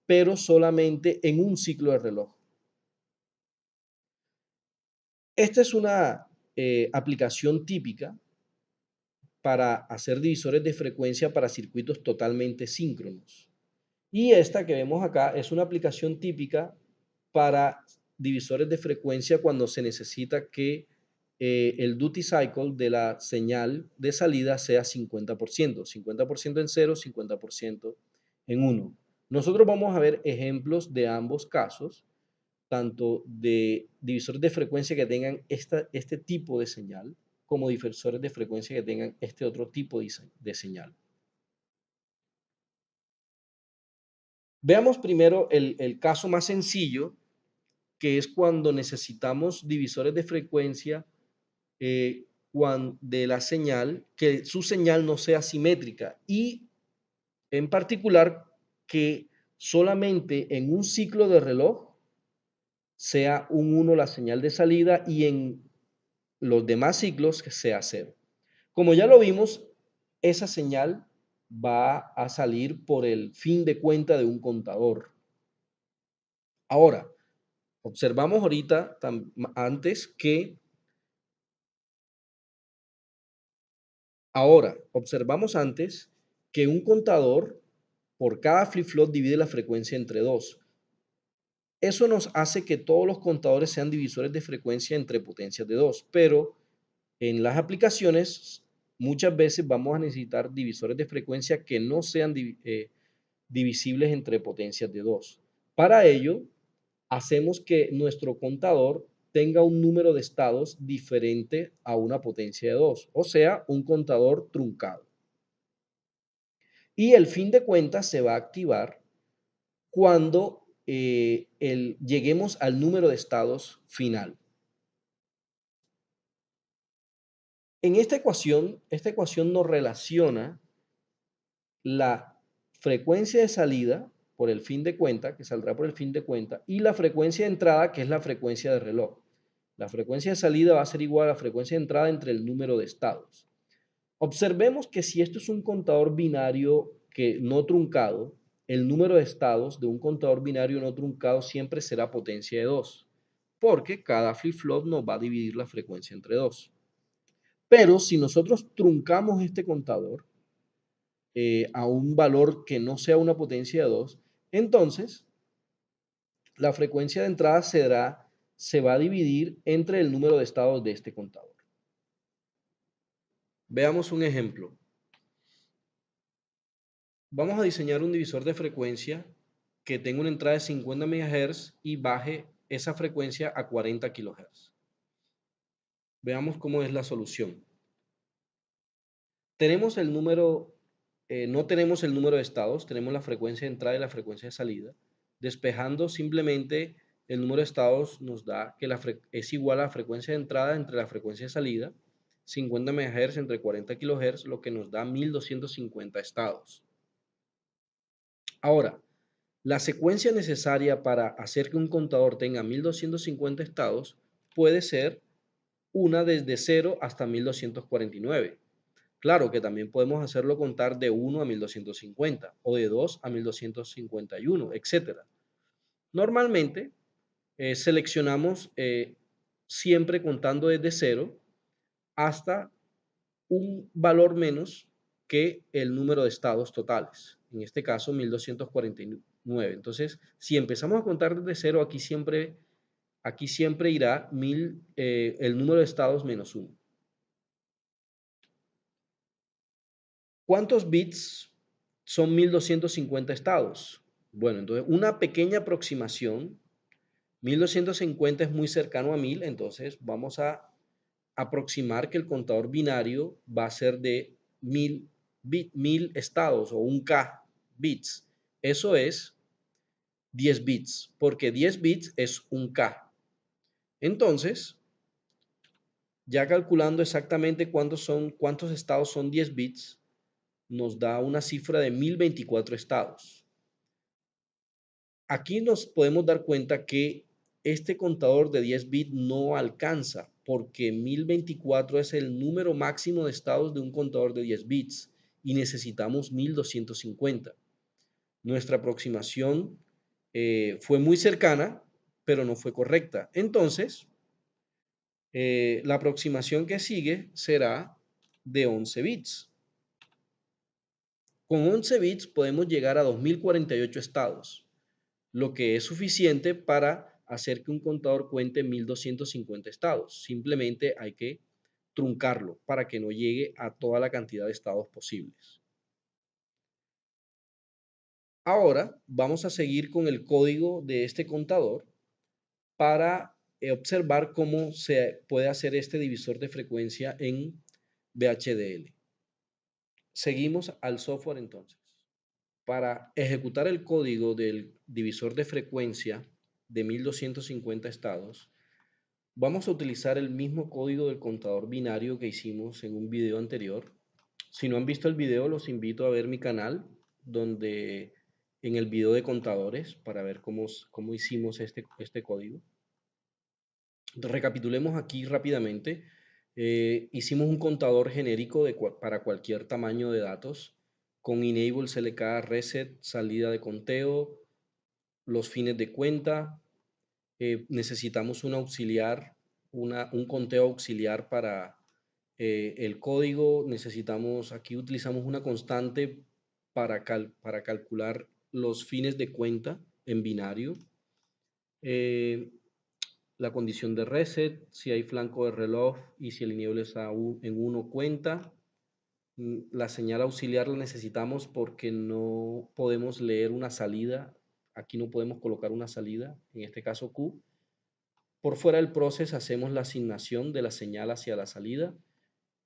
pero solamente en un ciclo de reloj. Esta es una aplicación típica para hacer divisores de frecuencia para circuitos totalmente síncronos. Y esta que vemos acá es una aplicación típica para divisores de frecuencia cuando se necesita que el duty cycle de la señal de salida sea 50%, 50% en 0, 50% en 1. Nosotros vamos a ver ejemplos de ambos casos, tanto de divisores de frecuencia que tengan este tipo de señal, como divisores de frecuencia que tengan este otro tipo de señal. Veamos primero el caso más sencillo, que es cuando necesitamos divisores de frecuencia de la señal, que su señal no sea simétrica y en particular que solamente en un ciclo de reloj sea un 1 la señal de salida y en los demás ciclos que sea 0. Como ya lo vimos, esa señal va a salir por el fin de cuenta de un contador. Ahora, observamos ahorita antes que un contador por cada flip-flop divide la frecuencia entre 2. Eso nos hace que todos los contadores sean divisores de frecuencia entre potencias de 2, pero en las aplicaciones muchas veces vamos a necesitar divisores de frecuencia que no sean divisibles entre potencias de 2. Para ello, hacemos que nuestro contador tenga un número de estados diferente a una potencia de 2, o sea, un contador truncado. Y el fin de cuentas se va a activar cuando lleguemos al número de estados final. En esta ecuación nos relaciona la frecuencia de salida por el fin de cuenta, que saldrá por el fin de cuenta, y la frecuencia de entrada, que es la frecuencia de reloj. La frecuencia de salida va a ser igual a la frecuencia de entrada entre el número de estados. Observemos que si esto es un contador binario que no truncado, el número de estados de un contador binario no truncado siempre será potencia de 2, porque cada flip-flop nos va a dividir la frecuencia entre 2. Pero si nosotros truncamos este contador a un valor que no sea una potencia de 2, entonces la frecuencia de entrada se va a dividir entre el número de estados de este contador. Veamos un ejemplo. Vamos a diseñar un divisor de frecuencia que tenga una entrada de 50 MHz y baje esa frecuencia a 40 kHz. Veamos cómo es la solución. Tenemos el número, no tenemos el número de estados, tenemos la frecuencia de entrada y la frecuencia de salida. Despejando simplemente el número de estados nos da que es igual a la frecuencia de entrada entre la frecuencia de salida, 50 MHz entre 40 kHz, lo que nos da 1250 estados. Ahora, la secuencia necesaria para hacer que un contador tenga 1250 estados puede ser una desde 0 hasta 1249. Claro que también podemos hacerlo contar de 1 a 1250 o de 2 a 1251, etc. Normalmente seleccionamos siempre contando desde 0 hasta un valor menos que el número de estados totales, en este caso 1249. Entonces, si empezamos a contar desde 0, aquí siempre irá el número de estados menos 1. ¿Cuántos bits son 1250 estados? Bueno, entonces una pequeña aproximación, 1250 es muy cercano a 1000, entonces vamos a aproximar que el contador binario va a ser de 1000 estados o 1K bits. Eso es 10 bits, porque 10 bits es 1K. Entonces, ya calculando exactamente cuántos estados son 10 bits, nos da una cifra de 1024 estados. Aquí nos podemos dar cuenta que este contador de 10 bits no alcanza, porque 1024 es el número máximo de estados de un contador de 10 bits y necesitamos 1250. Nuestra aproximación fue muy cercana, pero no fue correcta. Entonces, la aproximación que sigue será de 11 bits. Con 11 bits podemos llegar a 2048 estados, lo que es suficiente para hacer que un contador cuente 1250 estados. Simplemente hay que truncarlo para que no llegue a toda la cantidad de estados posibles. Ahora vamos a seguir con el código de este contador para observar cómo se puede hacer este divisor de frecuencia en VHDL. Seguimos al software entonces. Para ejecutar el código del divisor de frecuencia de 1250 estados, vamos a utilizar el mismo código del contador binario que hicimos en un video anterior. Si no han visto el video, los invito a ver mi canal, donde en el video de contadores, para ver cómo hicimos este código. Recapitulemos aquí rápidamente. Hicimos un contador genérico para cualquier tamaño de datos, con enable, CLK, reset, salida de conteo, los fines de cuenta. Necesitamos un auxiliar, un conteo auxiliar para el código. Aquí utilizamos una constante para calcular los fines de cuenta en binario. La condición de reset, si hay flanco de reloj y si el enable está en 1 cuenta. La señal auxiliar la necesitamos porque no podemos leer una salida. Aquí no podemos colocar una salida, en este caso Q. Por fuera del proceso hacemos la asignación de la señal hacia la salida.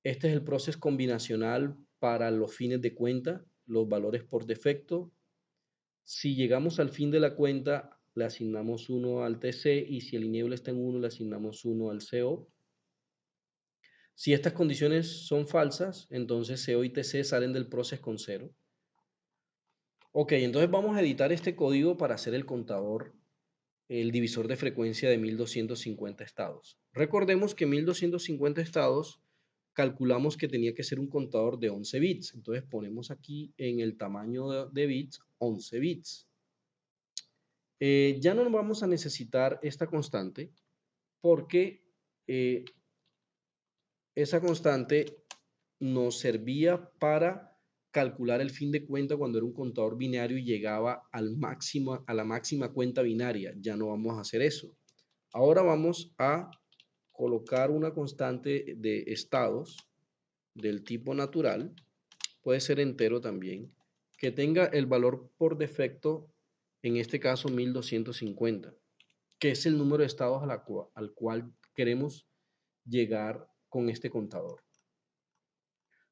Este es el proceso combinacional para los fines de cuenta, los valores por defecto. Si llegamos al fin de la cuenta, le asignamos 1 al TC y si el enable está en 1, le asignamos 1 al CO. Si estas condiciones son falsas, entonces CO y TC salen del proceso con 0. Ok, entonces vamos a editar este código para hacer el contador, el divisor de frecuencia de 1250 estados. Recordemos que 1250 estados calculamos que tenía que ser un contador de 11 bits. Entonces ponemos aquí en el tamaño de bits 11 bits. Ya no vamos a necesitar esta constante porque esa constante nos servía para calcular el fin de cuenta cuando era un contador binario y llegaba a la máxima cuenta binaria. Ya no vamos a hacer eso. Ahora vamos a colocar una constante de estados del tipo natural, puede ser entero también, que tenga el valor por defecto, en este caso 1250, que es el número de estados al cual queremos llegar con este contador.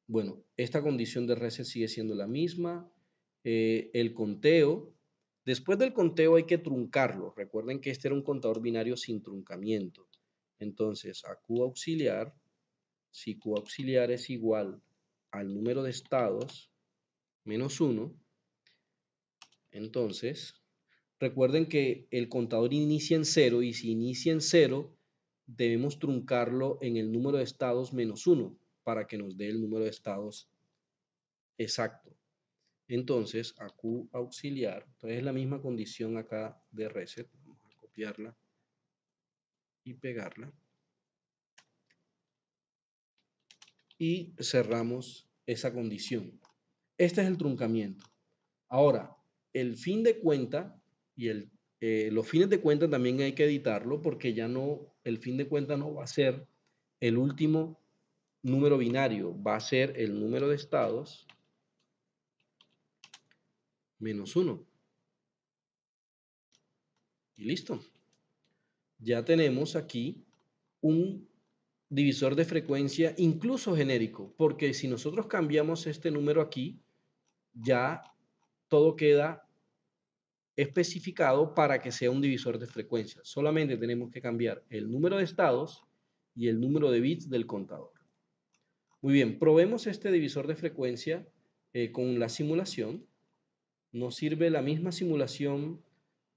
Bueno, esta condición de reset sigue siendo la misma. El conteo, después del conteo hay que truncarlo. Recuerden que este era un contador binario sin truncamiento. Entonces, a Q auxiliar, si Q auxiliar es igual al número de estados menos 1, entonces, recuerden que el contador inicia en 0 y si inicia en 0, debemos truncarlo en el número de estados menos 1 para que nos dé el número de estados exacto. Entonces, a Q auxiliar, entonces es la misma condición acá de reset. Vamos a copiarla y pegarla. Y cerramos esa condición. Este es el truncamiento. Ahora, el fin de cuenta y los fines de cuenta también hay que editarlo porque ya no, el fin de cuenta no va a ser el último número binario, va a ser el número de estados menos 1. Y listo. Ya tenemos aquí un divisor de frecuencia incluso genérico, porque si nosotros cambiamos este número aquí, ya todo queda especificado para que sea un divisor de frecuencia. Solamente tenemos que cambiar el número de estados y el número de bits del contador. Muy bien, probemos este divisor de frecuencia con la simulación. Nos sirve la misma simulación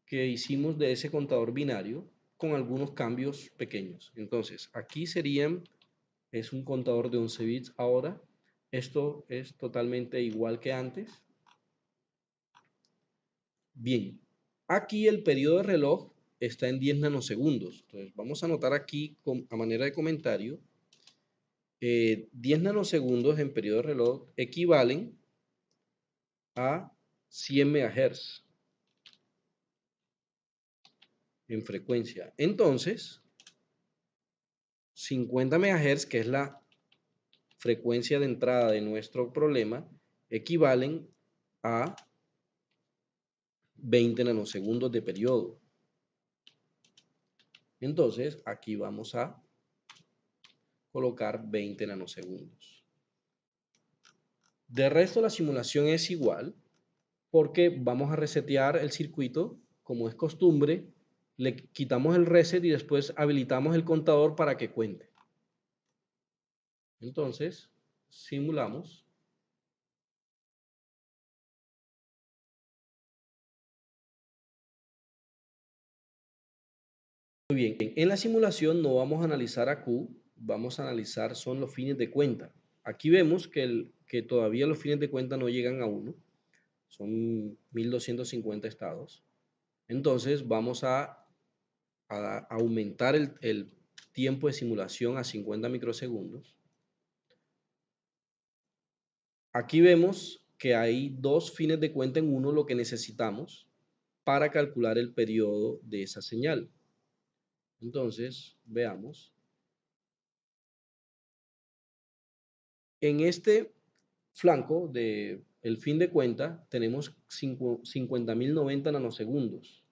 que hicimos de ese contador binario con algunos cambios pequeños. Entonces, aquí es un contador de 11 bits ahora. Esto es totalmente igual que antes. Bien, aquí el periodo de reloj está en 10 nanosegundos. Entonces, vamos a anotar aquí a manera de comentario, 10 nanosegundos en periodo de reloj equivalen a 100 MHz en frecuencia. Entonces, 50 MHz, que es la frecuencia de entrada de nuestro problema, equivalen a 20 nanosegundos de periodo. Entonces, aquí vamos a colocar 20 nanosegundos. De resto, la simulación es igual porque vamos a resetear el circuito, como es costumbre, le quitamos el reset y después habilitamos el contador para que cuente. Entonces, simulamos. Muy bien, en la simulación no vamos a analizar a Q, vamos a analizar son los fines de cuenta. Aquí vemos que todavía los fines de cuenta no llegan a 1, son 1250 estados. Entonces vamos a aumentar el tiempo de simulación a 50 microsegundos. Aquí vemos que hay dos fines de cuenta en uno, lo que necesitamos para calcular el periodo de esa señal. Entonces, veamos. En este flanco del fin de cuenta tenemos 50.090 nanosegundos.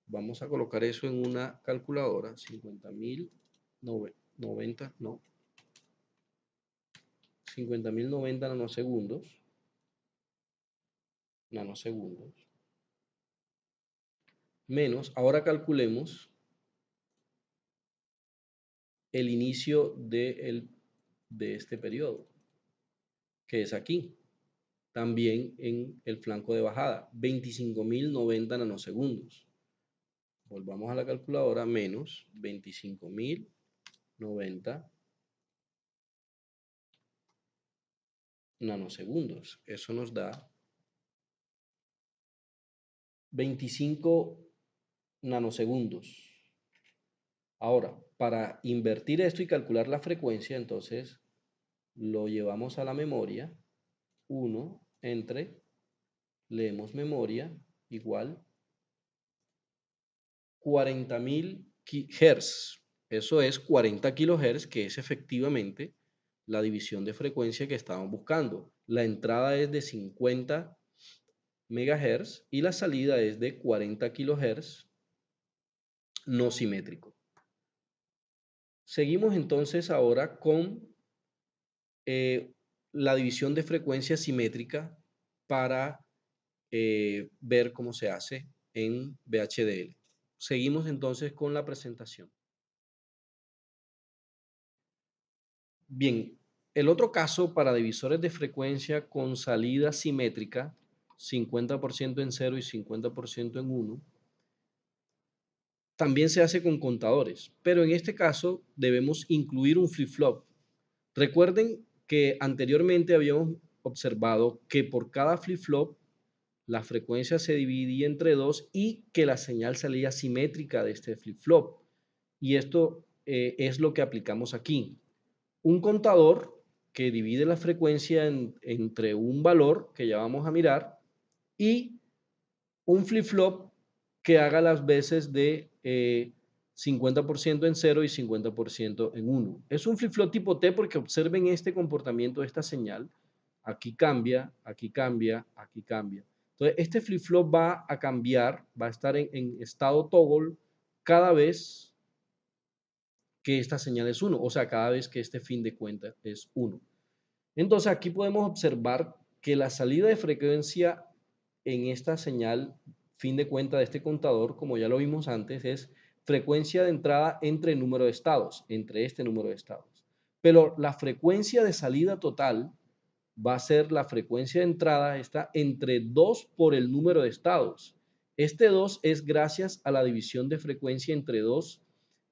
Vamos a colocar eso en una calculadora. 50.090, no. 50.090 nanosegundos, menos, ahora calculemos el inicio de este periodo, que es aquí, también en el flanco de bajada, 25.090 nanosegundos. Volvamos a la calculadora, menos 25.090 nanosegundos. Eso nos da 25 nanosegundos. Ahora, para invertir esto y calcular la frecuencia, entonces lo llevamos a la memoria. 1 entre, leemos memoria, igual 40.000 Hz. Eso es 40 kHz, que es efectivamente la división de frecuencia que estamos buscando. La entrada es de 50 MHz y la salida es de 40 kHz no simétrico. Seguimos entonces ahora con la división de frecuencia simétrica para ver cómo se hace en VHDL. Seguimos entonces con la presentación. Bien, el otro caso para divisores de frecuencia con salida simétrica, 50% en 0 y 50% en 1, también se hace con contadores, pero en este caso debemos incluir un flip-flop. Recuerden que anteriormente habíamos observado que por cada flip-flop la frecuencia se dividía entre 2 y que la señal salía simétrica de este flip-flop. Y esto es lo que aplicamos aquí. Un contador que divide la frecuencia entre un valor que ya vamos a mirar y un flip-flop que haga las veces de 50% en 0 y 50% en 1. Es un flip-flop tipo T porque observen este comportamiento de esta señal. Aquí cambia, aquí cambia, aquí cambia. Entonces, este flip-flop va a cambiar, va a estar en estado toggle cada vez que esta señal es 1, o sea, cada vez que este fin de cuenta es 1. Entonces, aquí podemos observar que la salida de frecuencia en esta señal, fin de cuenta de este contador, como ya lo vimos antes, es frecuencia de entrada entre el número de estados, entre este número de estados. Pero la frecuencia de salida total va a ser la frecuencia de entrada, está entre 2 por el número de estados. Este 2 es gracias a la división de frecuencia entre 2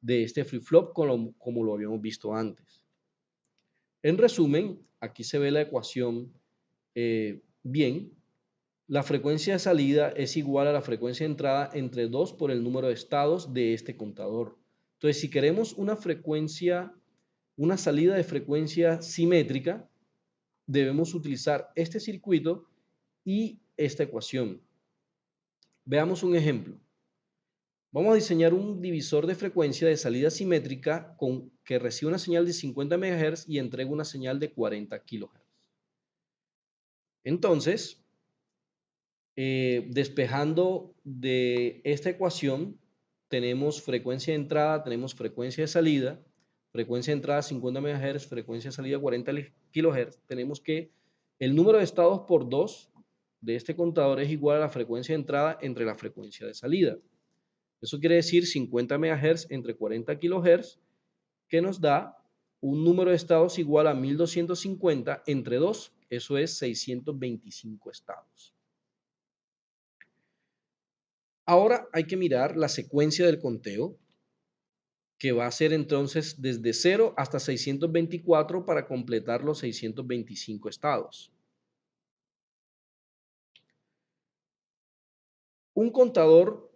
de este flip-flop, como lo habíamos visto antes. En resumen, aquí se ve la ecuación bien. La frecuencia de salida es igual a la frecuencia de entrada entre 2 por el número de estados de este contador. Entonces, si queremos una frecuencia, una salida de frecuencia simétrica, debemos utilizar este circuito y esta ecuación. Veamos un ejemplo. Vamos a diseñar un divisor de frecuencia de salida simétrica que recibe una señal de 50 MHz y entrega una señal de 40 kHz. Entonces, despejando de esta ecuación, tenemos frecuencia de entrada, tenemos frecuencia de salida, frecuencia de entrada 50 MHz, frecuencia de salida 40 kHz. Tenemos que el número de estados por 2 de este contador es igual a la frecuencia de entrada entre la frecuencia de salida. Eso quiere decir 50 MHz entre 40 kHz, que nos da un número de estados igual a 1250 entre 2, eso es 625 estados. Ahora hay que mirar la secuencia del conteo, que va a ser entonces desde 0 hasta 624 para completar los 625 estados. Un contador,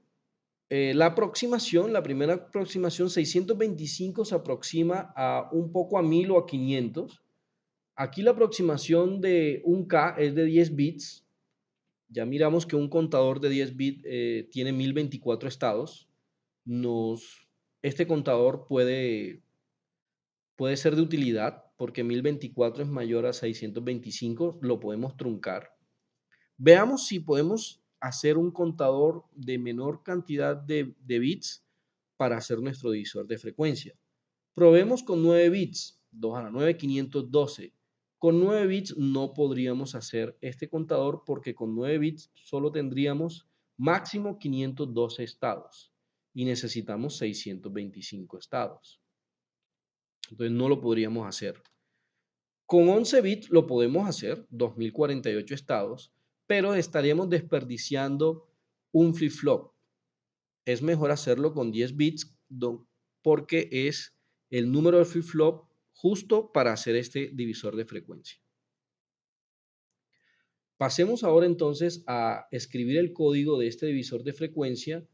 la primera aproximación, 625 se aproxima a un poco a 1000 o a 500. Aquí la aproximación de un K es de 10 bits. Ya miramos que un contador de 10 bits tiene 1024 estados. Este contador puede ser de utilidad porque 1024 es mayor a 625, lo podemos truncar. Veamos si podemos hacer un contador de menor cantidad de bits para hacer nuestro divisor de frecuencia. Probemos con 9 bits, 2 a la 9, 512. Con 9 bits no podríamos hacer este contador porque con 9 bits solo tendríamos máximo 512 estados y necesitamos 625 estados. Entonces no lo podríamos hacer. Con 11 bits lo podemos hacer, 2048 estados, pero estaríamos desperdiciando un flip-flop. Es mejor hacerlo con 10 bits porque es el número de flip-flop justo para hacer este divisor de frecuencia. Pasemos ahora entonces a escribir el código de este divisor de frecuencia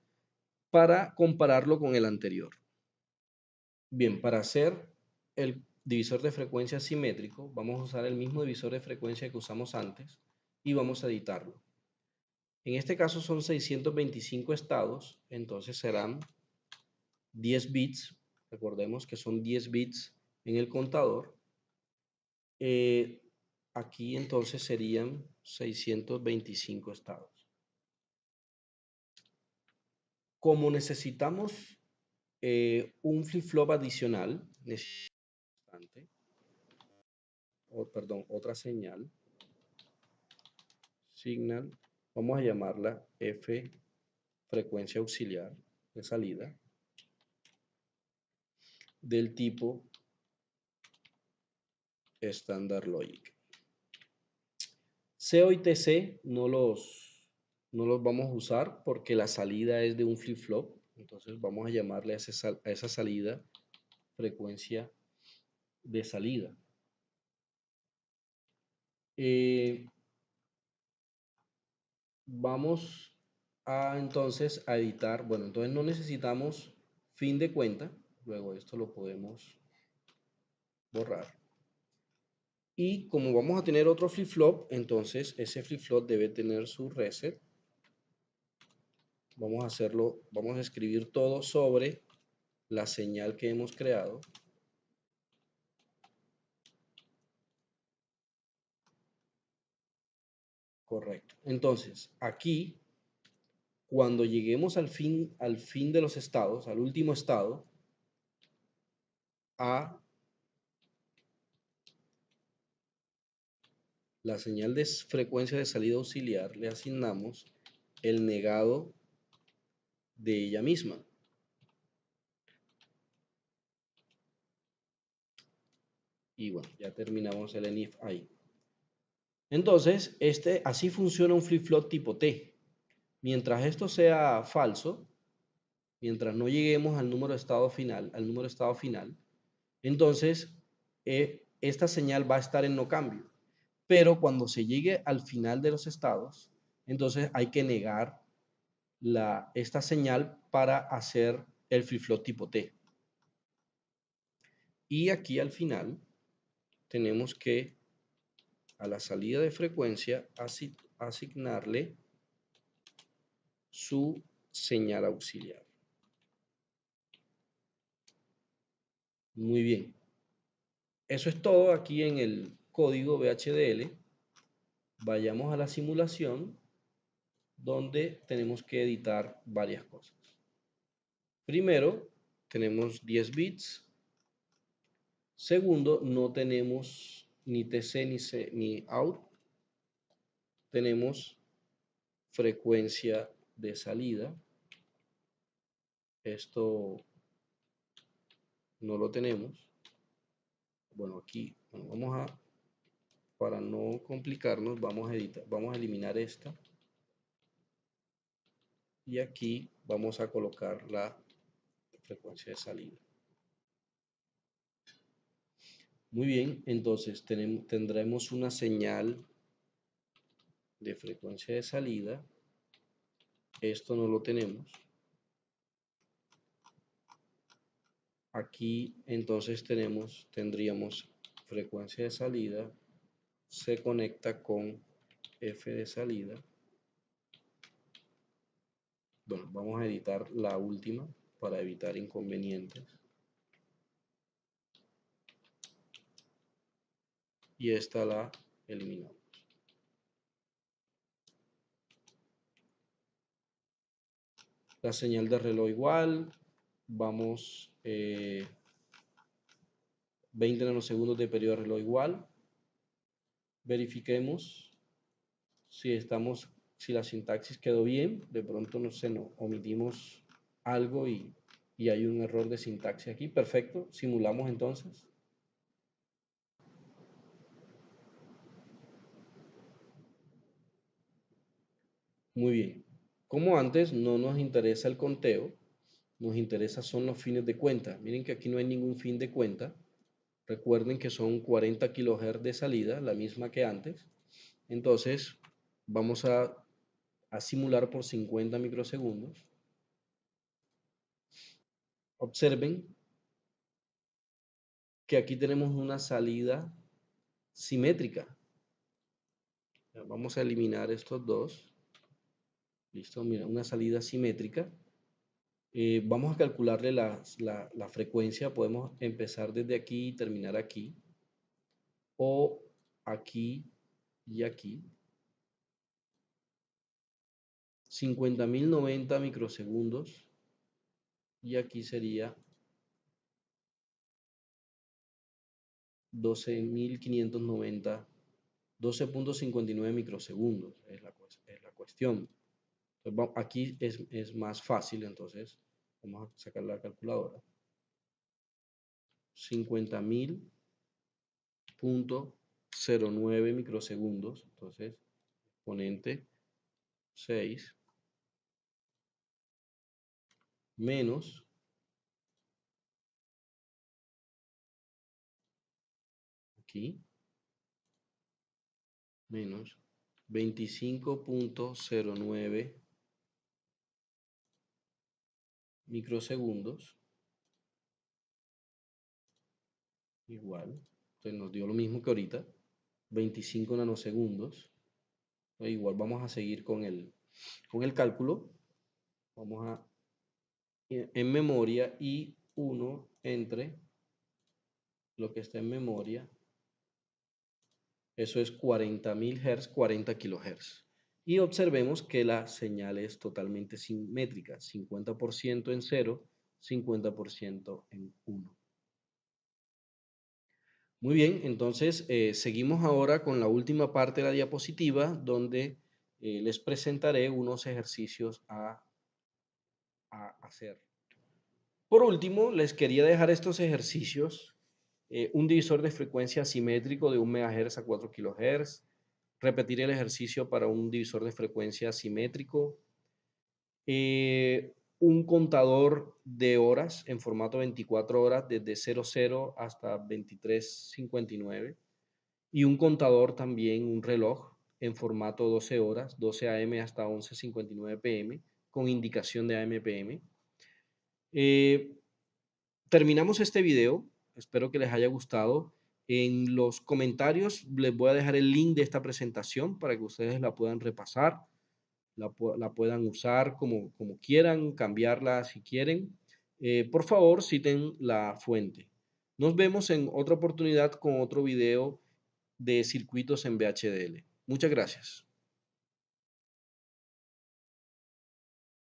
para compararlo con el anterior. Bien, para hacer el divisor de frecuencia simétrico, vamos a usar el mismo divisor de frecuencia que usamos antes y vamos a editarlo. En este caso son 625 estados, entonces serán 10 bits. Recordemos que son 10 bits en el contador. Aquí entonces serían 625 estados. Como necesitamos un flip-flop adicional, otra señal, signal, vamos a llamarla F frecuencia auxiliar de salida, del tipo Standard Logic. CO y TC no los vamos a usar porque la salida es de un flip-flop, entonces vamos a llamarle a esa salida frecuencia de salida. Vamos entonces a editar, bueno, entonces no necesitamos fin de cuenta, luego esto lo podemos borrar. Y como vamos a tener otro flip-flop, entonces ese flip-flop debe tener su reset. Vamos a escribir todo sobre la señal que hemos creado. Correcto. Entonces, aquí, cuando lleguemos al fin de los estados, al último estado, a la señal de frecuencia de salida auxiliar le asignamos el negado de ella misma. Y bueno, ya terminamos el enif ahí. Entonces, así funciona un flip-flop tipo T. Mientras esto sea falso, mientras no lleguemos al número de estado final, entonces esta señal va a estar en no cambio. Pero cuando se llegue al final de los estados, entonces hay que negar esta señal para hacer el flip-flop tipo T. Y aquí al final tenemos que a la salida de frecuencia asignarle su señal auxiliar. Muy bien. Eso es todo aquí en el código VHDL. Vayamos a la simulación donde tenemos que editar varias cosas. Primero, tenemos 10 bits. Segundo, no tenemos ni TC ni out. Tenemos frecuencia de salida. Esto no lo tenemos. Bueno, aquí para no complicarnos, vamos a eliminar esta. Y aquí vamos a colocar la frecuencia de salida. Muy bien, entonces tendremos una señal de frecuencia de salida. Esto no lo tenemos. Aquí entonces tendríamos frecuencia de salida, se conecta con F de salida. Bueno, vamos a editar la última para evitar inconvenientes. Y esta la eliminamos. La señal de reloj igual. Vamos 20 nanosegundos de periodo de reloj igual. Verifiquemos si la sintaxis quedó bien. De pronto no omitimos algo y hay un error de sintaxis aquí. Perfecto. Simulamos entonces. Muy bien. Como antes, no nos interesa el conteo, nos interesa son los fines de cuenta. Miren que aquí no hay ningún fin de cuenta. Recuerden que son 40 kHz de salida, la misma que antes. Entonces, vamos a simular por 50 microsegundos. Observen que aquí tenemos una salida simétrica. Vamos a eliminar estos dos. Listo, mira, una salida simétrica. Vamos a calcularle la frecuencia. Podemos empezar desde aquí y terminar aquí. O aquí y aquí. 50.090 microsegundos. Y aquí sería 12.590, 12.59 microsegundos. Es la cuestión. Entonces, aquí es más fácil, entonces vamos a sacar la calculadora. 50.009 microsegundos. Entonces, exponente 6 menos aquí menos 25.09 microsegundos igual. Entonces nos dio lo mismo que ahorita, 25 nanosegundos. Igual vamos a seguir con el cálculo. Vamos a en memoria y 1 entre lo que está en memoria. Eso es 40.000 Hz, 40 kHz. Y observemos que la señal es totalmente simétrica, 50% en 0, 50% en 1. Muy bien, entonces seguimos ahora con la última parte de la diapositiva, donde les presentaré unos ejercicios a hacer. Por último, les quería dejar estos ejercicios. Un divisor de frecuencia simétrico de 1 MHz a 4 kHz. Repetir el ejercicio para un divisor de frecuencia simétrico. Un contador de horas en formato 24 horas desde 00 hasta 23:59. Y un contador también, un reloj en formato 12 horas, 12 AM hasta 11:59 PM, con indicación de AM/PM. Terminamos este video, espero que les haya gustado. En los comentarios les voy a dejar el link de esta presentación para que ustedes la puedan repasar, la puedan usar como quieran, cambiarla si quieren. Por favor, citen la fuente. Nos vemos en otra oportunidad con otro video de circuitos en VHDL. Muchas gracias.